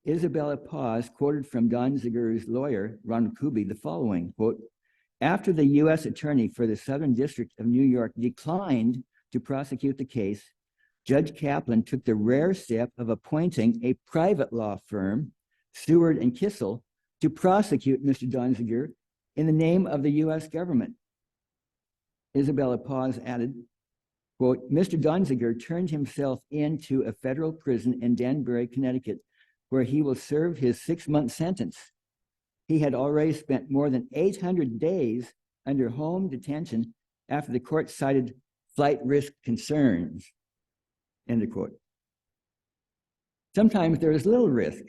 Isabella Paz quoted from Donziger's lawyer, Ronald Kuby, the following, quote, after the U.S. attorney for the Southern District of New York declined to prosecute the case, Judge Kaplan took the rare step of appointing a private law firm, Stewart and Kissel, to prosecute Mr. Donziger in the name of the U.S. government. Isabella Paz added, quote, Mr. Donziger turned himself into a federal prison in Danbury, Connecticut, where he will serve his 6-month sentence. He had already spent more than 800 days under home detention after the court cited flight risk concerns, end of quote. Sometimes there is little risk.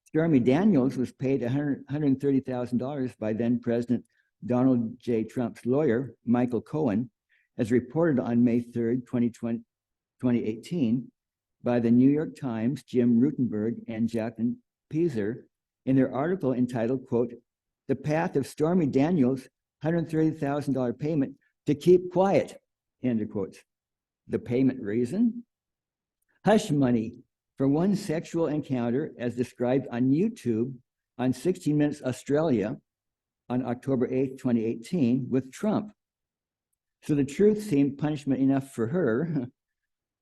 Stormy Daniels was paid $130,000 by then President Donald J. Trump's lawyer, Michael Cohen, as reported on May 3rd, 2018, by the New York Times, Jim Rutenberg and Jacqueline Pieser in their article entitled, quote, The Path of Stormy Daniels' $130,000 payment to keep quiet, end of quotes. The payment reason? Hush money for one sexual encounter as described on YouTube on 60 Minutes Australia on October 8th, 2018 with Trump. So the truth seemed punishment enough for her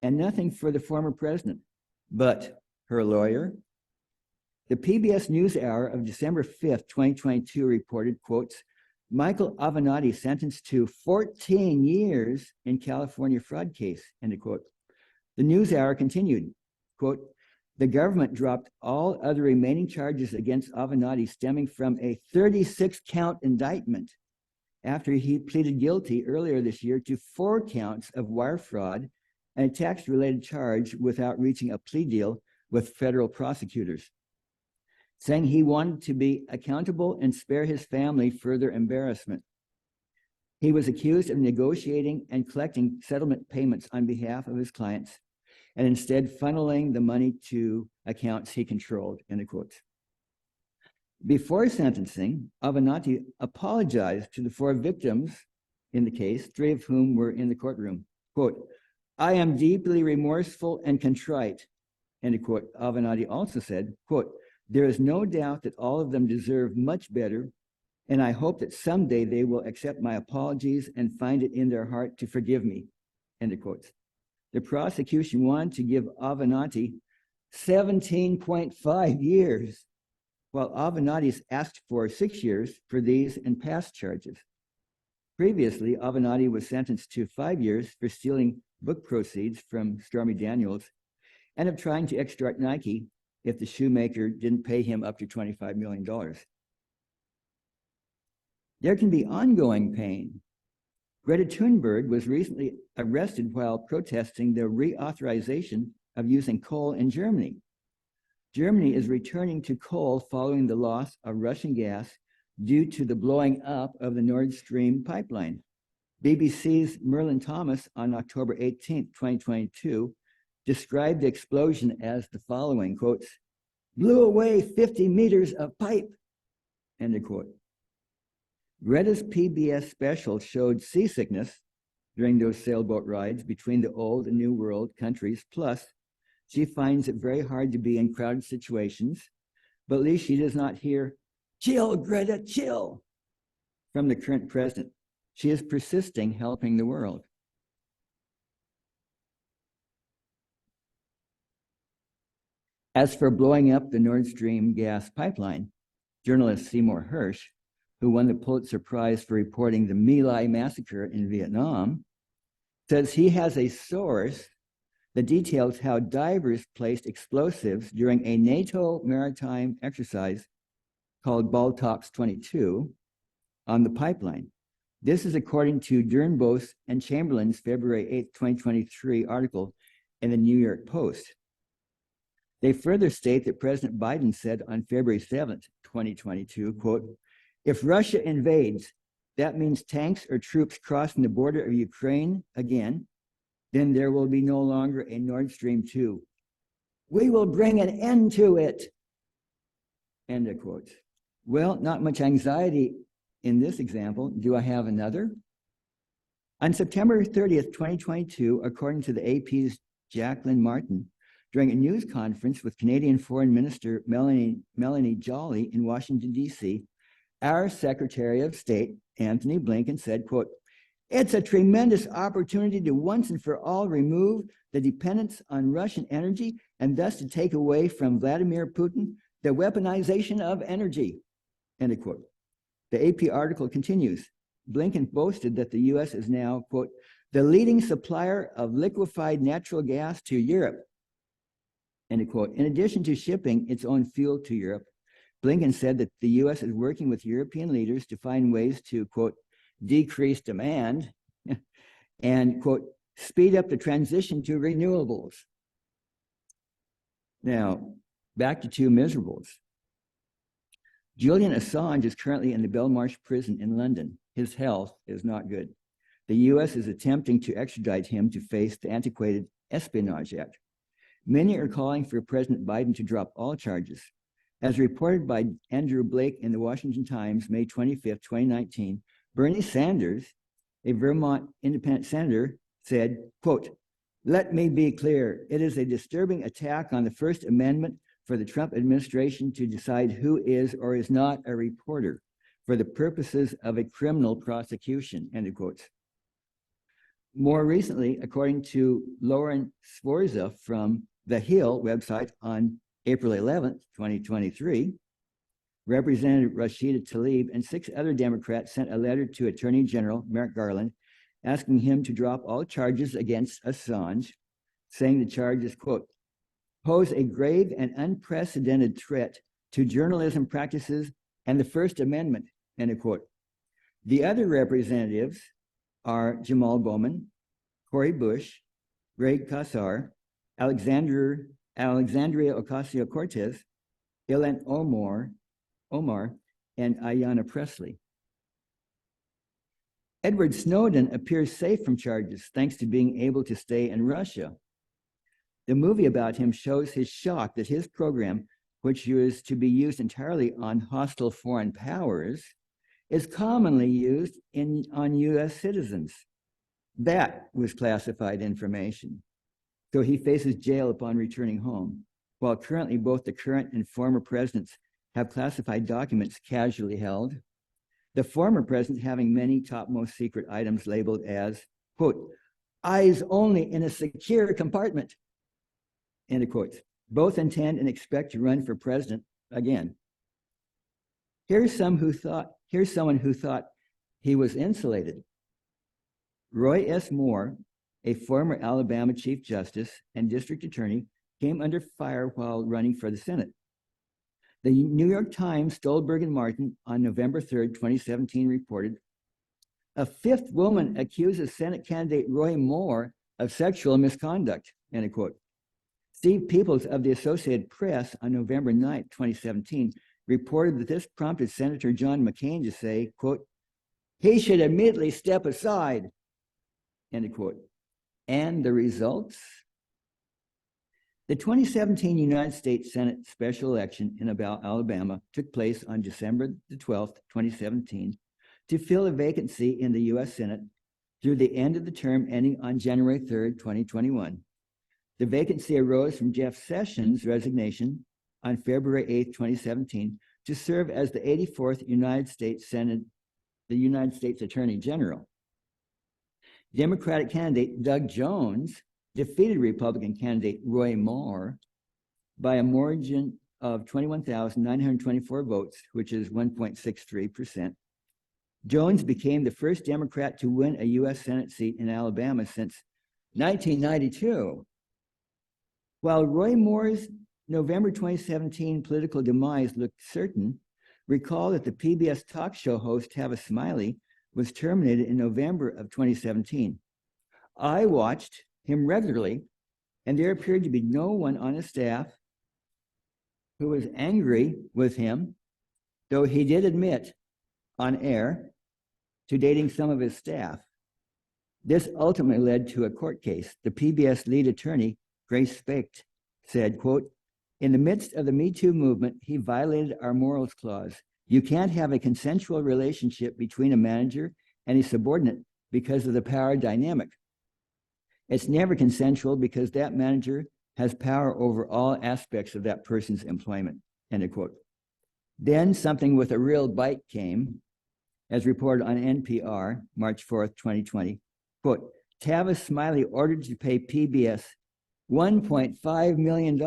and nothing for the former president, but her lawyer. The PBS NewsHour of December 5th, 2022 reported, quotes, Michael Avenatti sentenced to 14 years in California fraud case, end of quote. The NewsHour continued, quote, the government dropped all other remaining charges against Avenatti stemming from a 36-count indictment after he pleaded guilty earlier this year to 4 counts of wire fraud and a tax-related charge without reaching a plea deal with federal prosecutors, saying he wanted to be accountable and spare his family further embarrassment. He was accused of negotiating and collecting settlement payments on behalf of his clients and instead funneling the money to accounts he controlled, end of quote. Before sentencing, Avenatti apologized to the 4 victims in the case, 3 of whom were in the courtroom. Quote, I am deeply remorseful and contrite, end of quote. Avenatti also said, quote, there is no doubt that all of them deserve much better, and I hope that someday they will accept my apologies and find it in their heart to forgive me, end of quote. The prosecution wanted to give Avenatti 17.5 years, while Avenatti's asked for 6 years for these and past charges. Previously, Avenatti was sentenced to 5 years for stealing book proceeds from Stormy Daniels and of trying to extort Nike if the shoemaker didn't pay him up to $25 million. There can be ongoing pain. Greta Thunberg was recently arrested while protesting the reauthorization of using coal in Germany. Germany is returning to coal following the loss of Russian gas due to the blowing up of the Nord Stream pipeline. BBC's Merlin Thomas on October 18, 2022, described the explosion as the following, quotes, blew away 50 meters of pipe, end of quote. Greta's PBS special showed seasickness, during those sailboat rides between the old and new world countries. Plus, she finds it very hard to be in crowded situations, but at least she does not hear, "Chill, Greta, chill," from the current president. She is persisting, helping the world. As for blowing up the Nord Stream gas pipeline, journalist Seymour Hersh, who won the Pulitzer Prize for reporting the My Lai massacre in Vietnam, says he has a source that details how divers placed explosives during a NATO maritime exercise called Baltops 22 on the pipeline. This is according to Dernbos and Chamberlain's February 8, 2023 article in the New York Post. They further state that President Biden said on February 7th, 2022, quote, "If Russia invades, that means tanks or troops crossing the border of Ukraine again, then there will be no longer a Nord Stream 2. We will bring an end to it." End of quote. Well, not much anxiety in this example. Do I have another? On September 30th, 2022, according to the AP's Jacqueline Martin, during a news conference with Canadian Foreign Minister Melanie Joly in Washington, D.C., our Secretary of State, Anthony Blinken, said, quote, "It's a tremendous opportunity to once and for all remove the dependence on Russian energy and thus to take away from Vladimir Putin the weaponization of energy." End of quote. The AP article continues. Blinken boasted that the U.S. is now, quote, "the leading supplier of liquefied natural gas to Europe." End of quote. In addition to shipping its own fuel to Europe, Blinken said that the U.S. is working with European leaders to find ways to, quote, "decrease demand" and, quote, "speed up the transition to renewables." Now, back to two miserables. Julian Assange is currently in the Belmarsh prison in London. His health is not good. The U.S. is attempting to extradite him to face the antiquated Espionage Act. Many are calling for President Biden to drop all charges. As reported by Andrew Blake in the Washington Times, May 25th, 2019, Bernie Sanders, a Vermont independent senator, said, quote, "Let me be clear. It is a disturbing attack on the First Amendment for the Trump administration to decide who is or is not a reporter for the purposes of a criminal prosecution," end of quotes. More recently, according to Lauren Sforza from The Hill website on April 11th, 2023, Representative Rashida Tlaib and 6 other Democrats sent a letter to Attorney General Merrick Garland asking him to drop all charges against Assange, saying the charges, quote, "pose a grave and unprecedented threat to journalism practices and the First Amendment," end of quote. The other representatives are Jamal Bowman, Cori Bush, Greg Casar, Alexandria Ocasio-Cortez, Ilhan Omar, and Ayanna Pressley. Edward Snowden appears safe from charges thanks to being able to stay in Russia. The movie about him shows his shock that his program, which is to be used entirely on hostile foreign powers, is commonly used on U.S. citizens. That was classified information. So he faces jail upon returning home, while currently both the current and former presidents have classified documents casually held. The former president having many top most secret items labeled as, quote, "eyes only in a secure compartment," end of quotes. Both intend and expect to run for president again. Here's someone who thought he was insulated. Roy S. Moore, a former Alabama Chief Justice and District Attorney, came under fire while running for the Senate. The New York Times, Stolberg and Martin, on November 3rd, 2017, reported, "A 5th woman accuses Senate candidate Roy Moore of sexual misconduct," end of quote. Steve Peoples of the Associated Press on November 9th, 2017, reported that this prompted Senator John McCain to say, quote, "he should immediately step aside," end of quote. And the results? The 2017 United States Senate special election in Alabama took place on December the 12th, 2017, to fill a vacancy in the U.S. Senate through the end of the term ending on January 3rd, 2021. The vacancy arose from Jeff Sessions' resignation on February 8th, 2017, to serve as the 84th United States Senate, the United States Attorney General. Democratic candidate Doug Jones defeated Republican candidate Roy Moore by a margin of 21,924 votes, which is 1.63%. Jones became the first Democrat to win a U.S. Senate seat in Alabama since 1992. While Roy Moore's November 2017 political demise looked certain, recall that the PBS talk show host Tavis Smiley was terminated in November of 2017. I watched him regularly, and there appeared to be no one on his staff who was angry with him, though he did admit on air to dating some of his staff. This ultimately led to a court case. The PBS lead attorney, Grace Specht, said, quote, "In the midst of the Me Too movement, he violated our morals clause. You can't have a consensual relationship between a manager and a subordinate because of the power dynamic. It's never consensual because that manager has power over all aspects of that person's employment," end of quote. Then something with a real bite came, as reported on NPR, March 4th, 2020. Quote, "Tavis Smiley ordered to pay PBS $1.5 million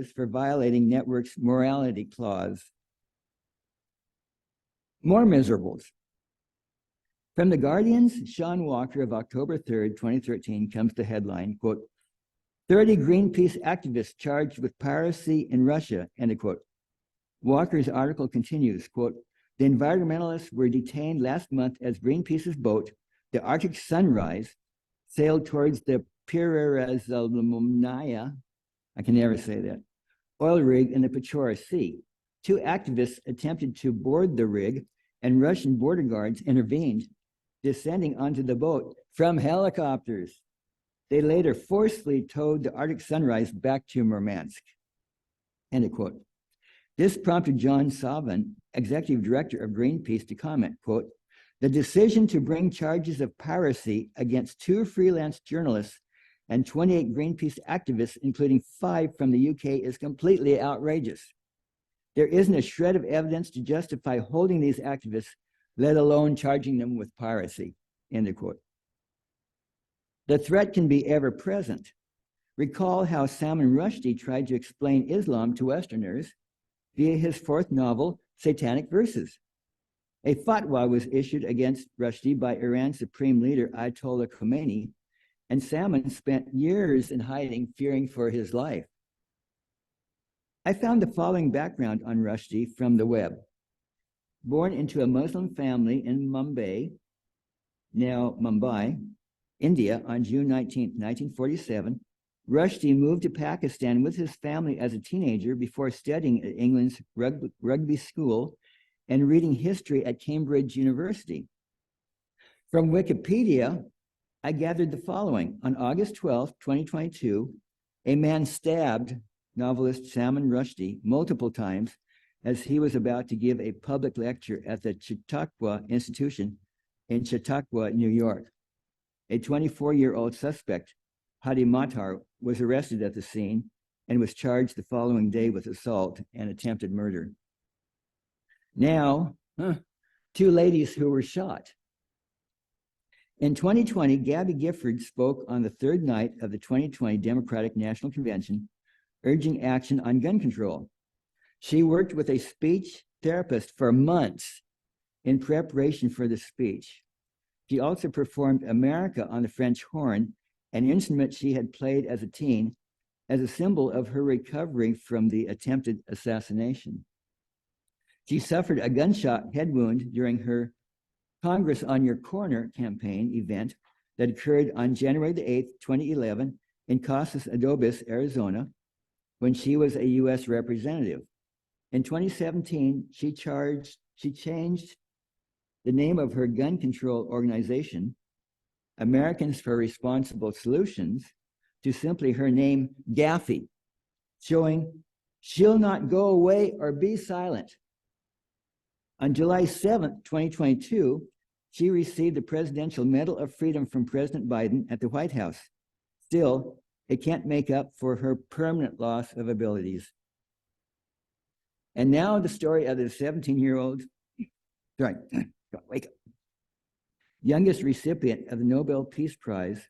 for violating network's morality clause." More miserables. From The Guardian's Sean Walker of October 3rd, 2013 comes the headline, quote, 30 Greenpeace activists charged with piracy in Russia, end of quote. Walker's article continues, quote, "The environmentalists were detained last month as Greenpeace's boat, the Arctic Sunrise, sailed towards the Pererazalumnaya, I can never say that, oil rig in the Pechora Sea. 2 activists attempted to board the rig, and Russian border guards intervened, descending onto the boat from helicopters. They later forcefully towed the Arctic Sunrise back to Murmansk," end of quote. This prompted John Savin, executive director of Greenpeace, to comment, quote, "The decision to bring charges of piracy against 2 freelance journalists and 28 Greenpeace activists, including 5 from the UK, is completely outrageous. There isn't a shred of evidence to justify holding these activists, let alone charging them with piracy," end of quote. The threat can be ever present. Recall how Salman Rushdie tried to explain Islam to Westerners via his 4th novel, Satanic Verses. A fatwa was issued against Rushdie by Iran's supreme leader, Ayatollah Khomeini, and Salman spent years in hiding, fearing for his life. I found the following background on Rushdie from the web. Born into a Muslim family in Mumbai, now Mumbai, India, on June 19, 1947, Rushdie moved to Pakistan with his family as a teenager before studying at England's rugby school and reading history at Cambridge University. From Wikipedia, I gathered the following. On August 12, 2022, a man stabbed novelist Salman Rushdie multiple times as he was about to give a public lecture at the Chautauqua Institution in Chautauqua, New York. A 24-year-old suspect, Hadi Matar, was arrested at the scene and was charged the following day with assault and attempted murder. Now, 2 ladies who were shot. In 2020, Gabby Gifford spoke on the 3rd night of the 2020 Democratic National Convention, urging action on gun control. She worked with a speech therapist for months in preparation for the speech. She also performed America on the French horn, an instrument she had played as a teen, as a symbol of her recovery from the attempted assassination. She suffered a gunshot head wound during her Congress on Your Corner campaign event that occurred on January the 8th, 2011 in Casas Adobes, Arizona, when she was a U.S. representative. In 2017, she changed the name of her gun control organization, Americans for Responsible Solutions, to simply her name, Gaffy, showing she'll not go away or be silent. On July 7th, 2022, She received the Presidential Medal of Freedom from President Biden at the White House. Still, it can't make up for her permanent loss of abilities. And now the story of the 17-year-old, sorry, wake up, youngest recipient of the Nobel Peace Prize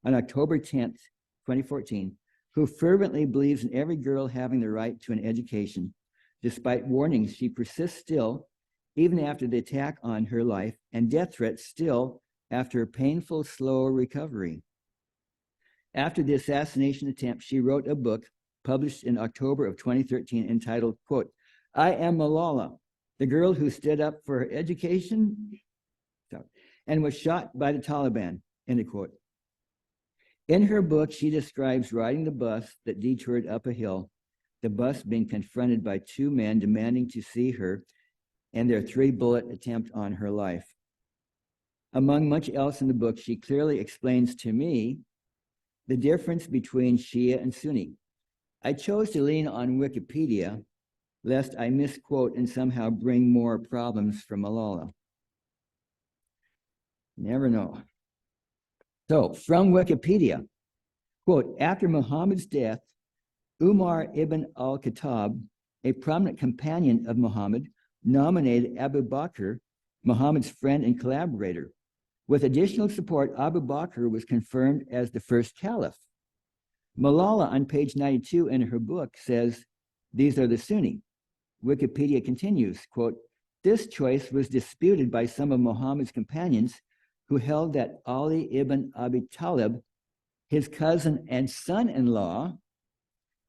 on October 10th, 2014, who fervently believes in every girl having the right to an education. Despite warnings, she persists still, even after the attack on her life, and death threats still after a painful, slow recovery. After the assassination attempt, she wrote a book published in October of 2013 entitled, quote, "I Am Malala, the girl who stood up for her education and was shot by the Taliban," end quote. In her book, she describes riding the bus that detoured up a hill, the bus being confronted by two men demanding to see her and their 3-bullet attempt on her life. Among much else in the book, she clearly explains to me the difference between Shia and Sunni. I chose to lean on Wikipedia, lest I misquote and somehow bring more problems from Malala. Never know. So, from Wikipedia, quote, "After Muhammad's death, Umar ibn al-Khattab, a prominent companion of Muhammad, nominated Abu Bakr, Muhammad's friend and collaborator. With additional support, Abu Bakr was confirmed as the first caliph. Malala, on page 92 in her book, says, these are the Sunni." Wikipedia continues, quote, "This choice was disputed by some of Muhammad's companions who held that Ali ibn Abi Talib, his cousin and son-in-law,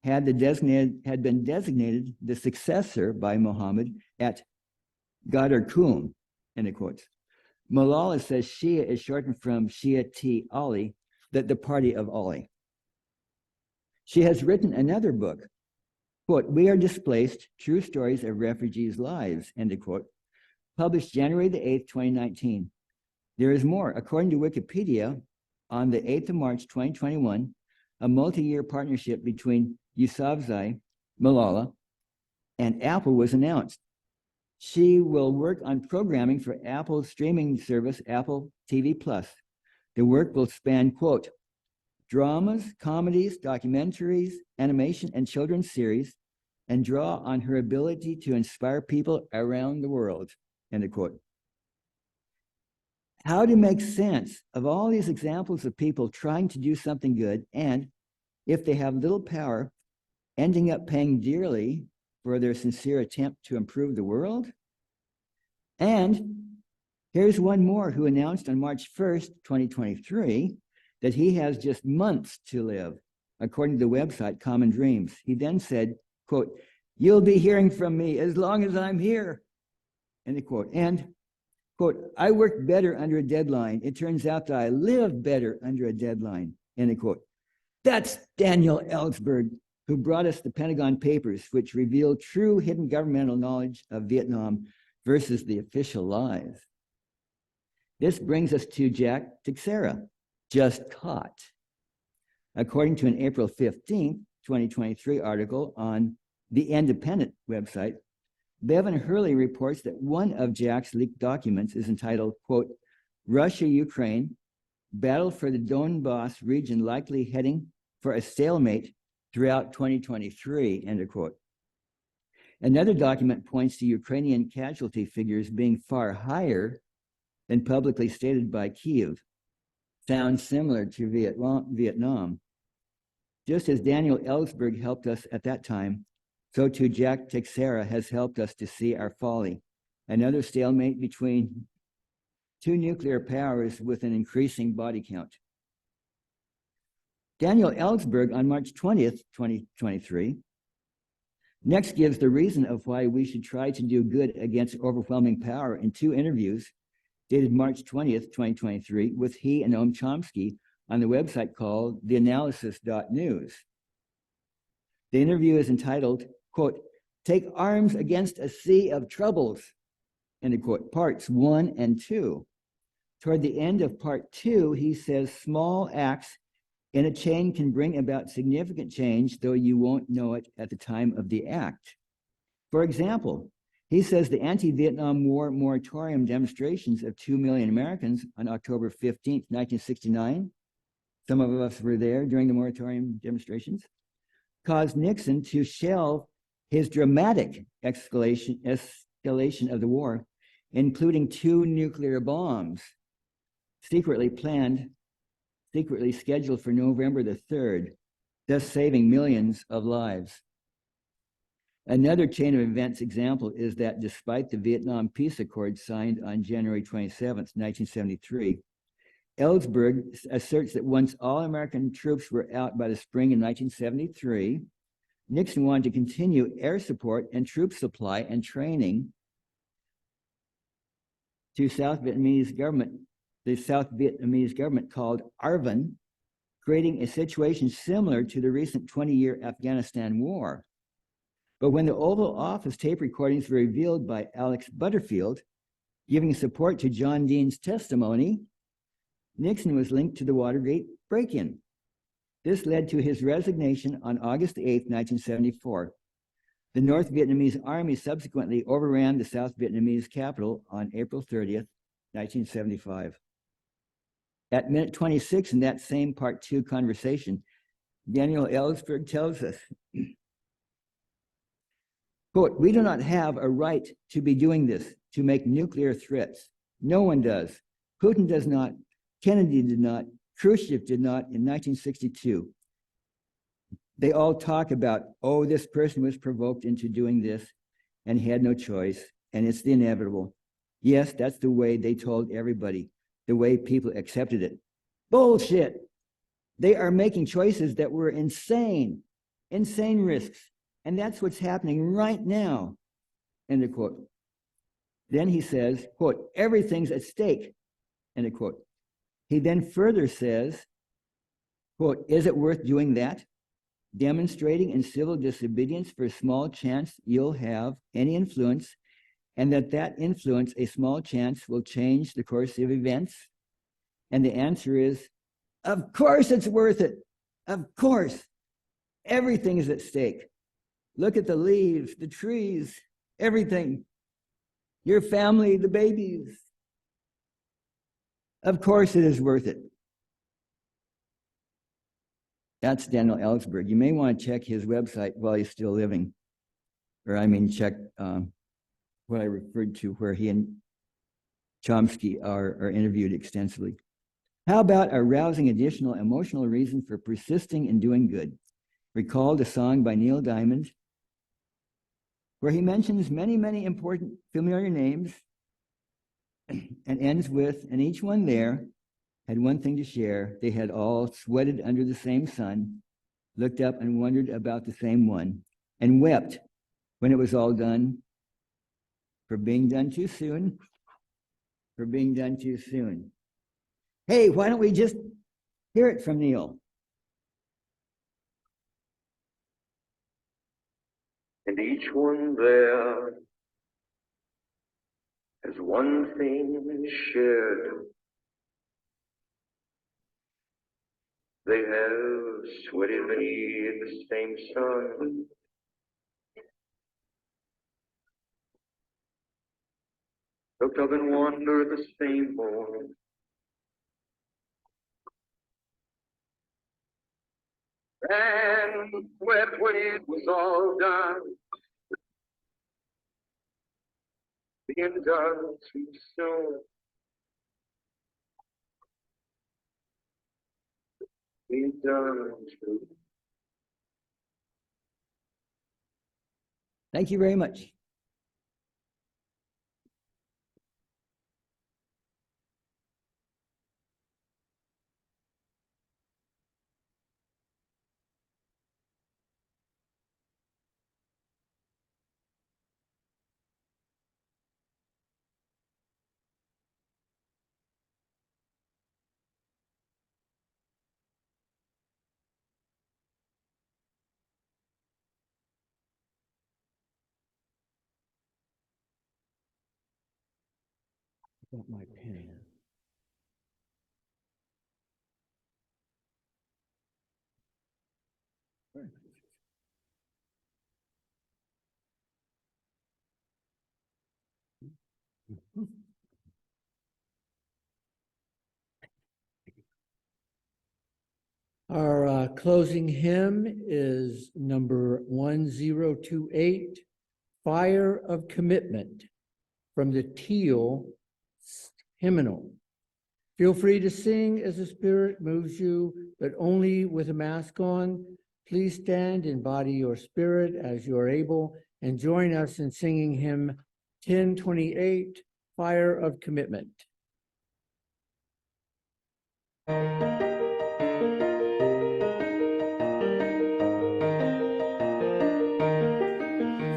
had been designated the successor by Muhammad at Ghadir Khumm," end of quotes. Malala says Shia is shortened from Shia-T Ali, the party of Ali. She has written another book, quote, "We Are Displaced, True Stories of Refugees' Lives," end of quote, published January the 8th, 2019. There is more. According to Wikipedia, on the 8th of March, 2021, a multi-year partnership between Yousafzai, Malala, and Apple was announced. She will work on programming for Apple's streaming service, Apple TV+. The work will span, quote, "dramas, comedies, documentaries, animation, and children's series, and draw on her ability to inspire people around the world," end of quote. How to make sense of all these examples of people trying to do something good and, if they have little power, ending up paying dearly for their sincere attempt to improve the world? And here's one more who announced on March 1st, 2023, that he has just months to live, according to the website Common Dreams. He then said, quote, "You'll be hearing from me as long as I'm here," end of quote. And, quote, "I work better under a deadline. It turns out that I live better under a deadline," end of quote. That's Daniel Ellsberg, who brought us the Pentagon Papers, which reveal true hidden governmental knowledge of Vietnam versus the official lies. This brings us to Jack Teixeira, just caught. According to an April 15th, 2023 article on the Independent website, Bevan Hurley reports that one of Jack's leaked documents is entitled, quote, "Russia-Ukraine, battle for the Donbass region likely heading for a stalemate throughout 2023, end of quote. Another document points to Ukrainian casualty figures being far higher than publicly stated by Kyiv. Sounds similar to Vietnam. Just as Daniel Ellsberg helped us at that time, so too Jack Teixeira has helped us to see our folly. Another stalemate between two nuclear powers with an increasing body count. Daniel Ellsberg on March 20th, 2023, next gives the reason of why we should try to do good against overwhelming power in two interviews dated March 20th, 2023, with he and Noam Chomsky on the website called theanalysis.news. The interview is entitled, quote, "Take Arms Against a Sea of Troubles," end quote, parts 1 and 2. Toward the end of part 2, he says small acts in a chain can bring about significant change, though you won't know it at the time of the act. For example, He says the anti-Vietnam War moratorium demonstrations of 2 million Americans on October 15th, 1969, some of us were there during the moratorium demonstrations, caused Nixon to shelve his dramatic escalation of the war, including 2 nuclear bombs, secretly scheduled for November the 3rd, thus saving millions of lives. Another chain of events example is that despite the Vietnam Peace Accord signed on January 27th, 1973, Ellsberg asserts that once all American troops were out by the spring in 1973, Nixon wanted to continue air support and troop supply and training to South Vietnamese government. The South Vietnamese government called ARVN, creating a situation similar to the recent 20-year Afghanistan war. But when the Oval Office tape recordings were revealed by Alex Butterfield, giving support to John Dean's testimony, Nixon was linked to the Watergate break-in. This led to his resignation on August 8, 1974. The North Vietnamese army subsequently overran the South Vietnamese capital on April 30th, 1975. At minute 26 in that same part 2 conversation, Daniel Ellsberg tells us, quote, "We do not have a right to be doing this, to make nuclear threats. No one does. Putin does not. Kennedy did not. Khrushchev did not in 1962. They all talk about, oh, this person was provoked into doing this and he had no choice, and it's the inevitable. Yes, that's the way they told everybody, the way people accepted it. Bullshit. They are making choices that were insane risks. And that's what's happening right now," end of quote. Then he says, quote, "Everything's at stake," end of quote. He then further says, quote, "Is it worth doing that? Demonstrating in civil disobedience for a small chance you'll have any influence, and that influence, a small chance, will change the course of events?" And the answer is, of course it's worth it. Of course. Everything is at stake. Look at the leaves, the trees, everything. Your family, the babies. Of course it is worth it. That's Daniel Ellsberg. You may want to check his website while he's still living. Or I mean, check what I referred to where he and Chomsky are interviewed extensively. How about a rousing additional emotional reason for persisting in doing good? Recall the song by Neil Diamond, where he mentions many, many important familiar names and ends with, "And each one there had one thing to share. They had all sweated under the same sun, looked up and wondered about the same one, and wept when it was all done, for being done too soon, for being done too soon." Hey, why don't we just hear it from Neil? And each one there has one thing shared. They have sweated beneath the same sun, looked up and wondered the same morn. And wept when it was all done, being done too soon, being done too. Thank you very much. Got my pen. Our closing hymn is number 1028, Fire of Commitment, from the Teal hymnal. Feel free to sing as the Spirit moves you, but only with a mask on. Please stand in body or spirit as you are able, and join us in singing hymn 1028, Fire of Commitment.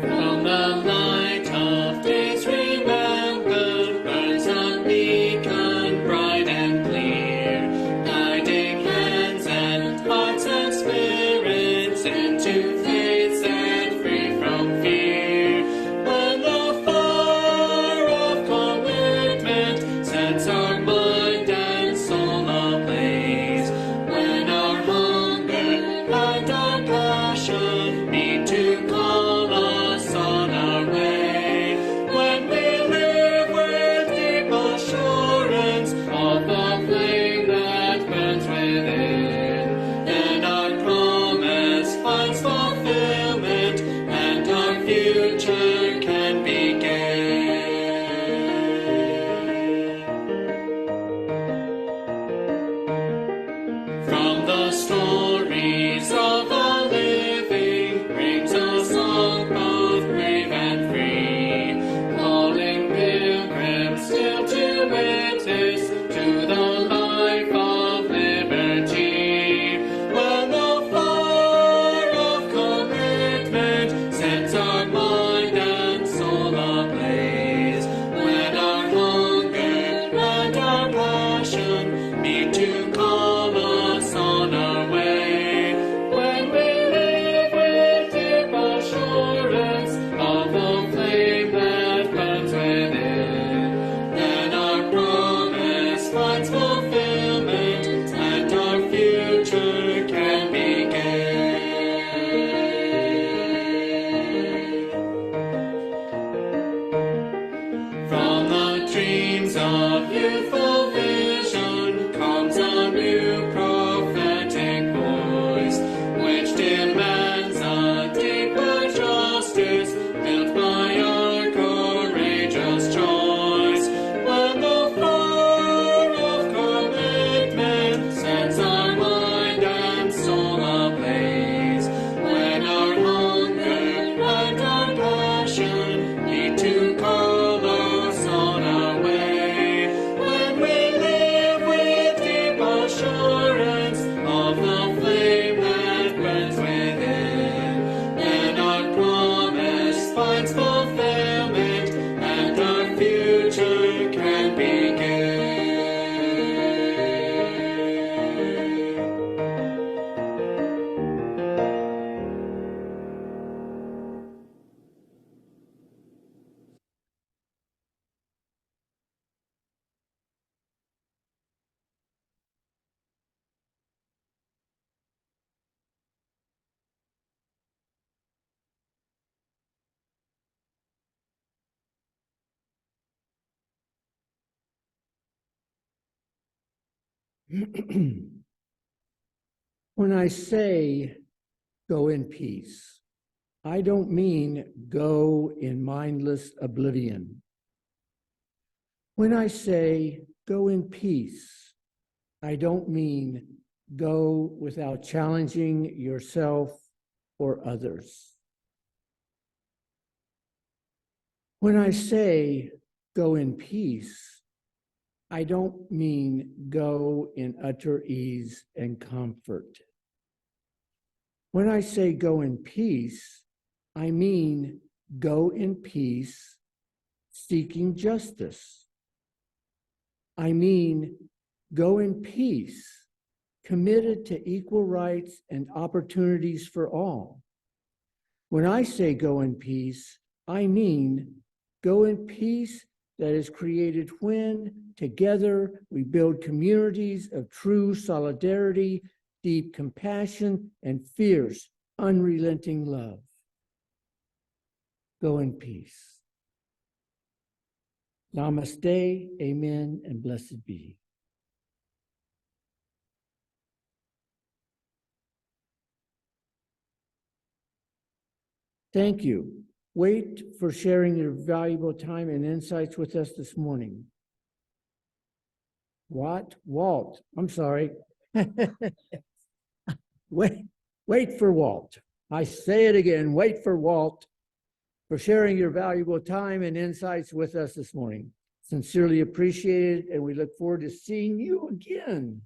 From the light of days remembered burns a beacon bright and clear, guiding hands and hearts and spirits into faith set free from fear. When the fire of commitment sets our mind and soul ablaze, when our hunger and our passion meet to call us on our way, when we live with deep assurance of the flame that burns within, then our promise finds fulfillment and our future can begin. From the stories of the living brings a song both brave and free, calling pilgrims still to witness to the life of liberty. When the fire of commitment sets our mind and soul ablaze, when our hunger and our passion meet to call us on our way, when we live with deep assurance of the flame that burns within, then our promise finds fulfillment and our future can begin. From the dreams of youthful vision comes a new prophetic voice, which demands a deeper justice built by our courageous choice. When the fire of commitment sets our mind and soul ablaze, when our hunger and our passion lead to call us on our way, when we live with deep assurance of the flame that burns within, then our promise finds fulfillment and our future can begin. When I say go in peace, I don't mean go in mindless oblivion. When I say go in peace, I don't mean go without challenging yourself or others. When I say go in peace, I don't mean go in utter ease and comfort. When I say go in peace, I mean go in peace seeking justice. I mean go in peace committed to equal rights and opportunities for all. When I say go in peace, I mean go in peace that is created when together we build communities of true solidarity, deep compassion, and fierce, unrelenting love. Go in peace. Namaste, amen, and blessed be. Thank you. Wait for sharing your valuable time and insights with us this morning. What? Walt. I'm sorry. Wait for Walt. I say it again. Wait for Walt for sharing your valuable time and insights with us this morning. Sincerely appreciated, and we look forward to seeing you again.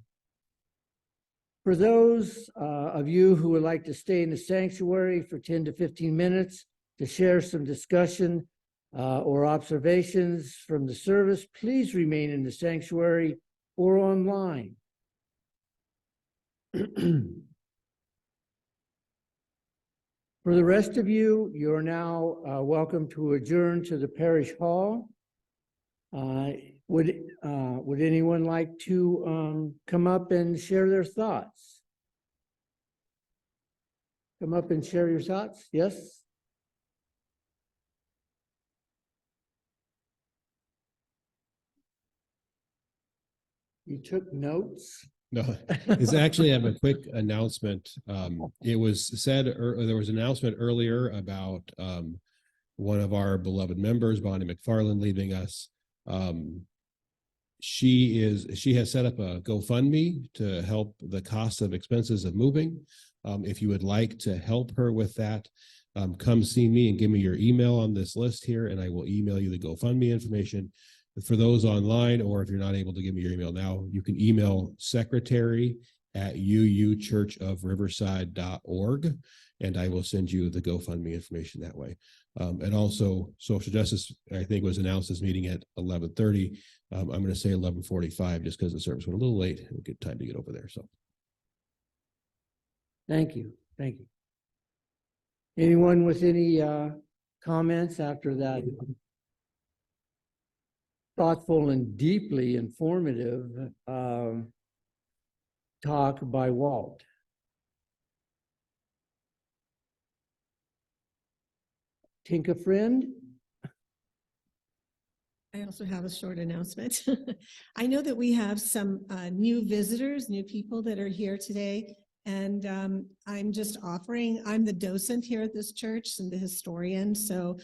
For those of you who would like to stay in the sanctuary for 10 to 15 minutes to share some discussion or observations from the service, please remain in the sanctuary or online. For the rest of you, you are now welcome to adjourn to the parish hall. Would anyone like to come up and share their thoughts? Come up and share your thoughts? Yes? You took notes? No, it's actually I have a quick announcement. It was said, there was an announcement earlier about one of our beloved members, Bonnie McFarland, leaving us. She has set up a GoFundMe to help the cost of expenses of moving. If you would like to help her with that, come see me and give me your email on this list here, and I will email you the GoFundMe information. For those online, or if you're not able to give me your email now, you can email secretary@uuchurchofriverside.org, and I will send you the GoFundMe information that way. And also, social justice, I think, was announced this meeting at 11:30. I'm going to say 11:45 just because the service went a little late. It'll get time to get over there. So, Thank you. Thank you. Anyone with any comments after that thoughtful and deeply informative talk by Walt? Tinka friend? I also have a short announcement. I know that we have some new visitors, new people that are here today. And I'm just offering, I'm the docent here at this church and the historian. So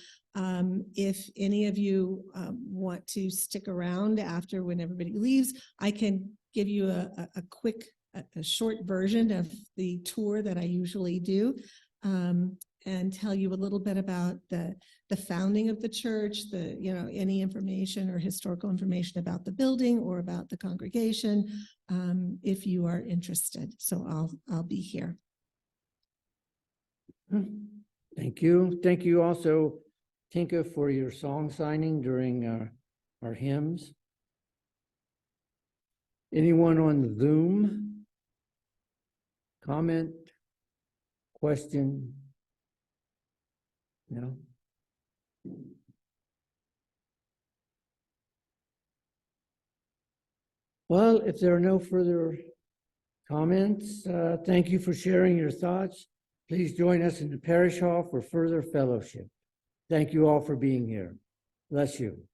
if any of you want to stick around after when everybody leaves, I can give you a quick, a short version of the tour that I usually do. And tell you a little bit about the founding of the church, any information or historical information about the building or about the congregation, if you are interested. So I'll be here. Thank you. Thank you also, Tinka, for your song signing during our hymns. Anyone on Zoom? Comment? Question? No? Well, if there are no further comments, thank you for sharing your thoughts. Please join us in the parish hall for further fellowship. Thank you all for being here. Bless you.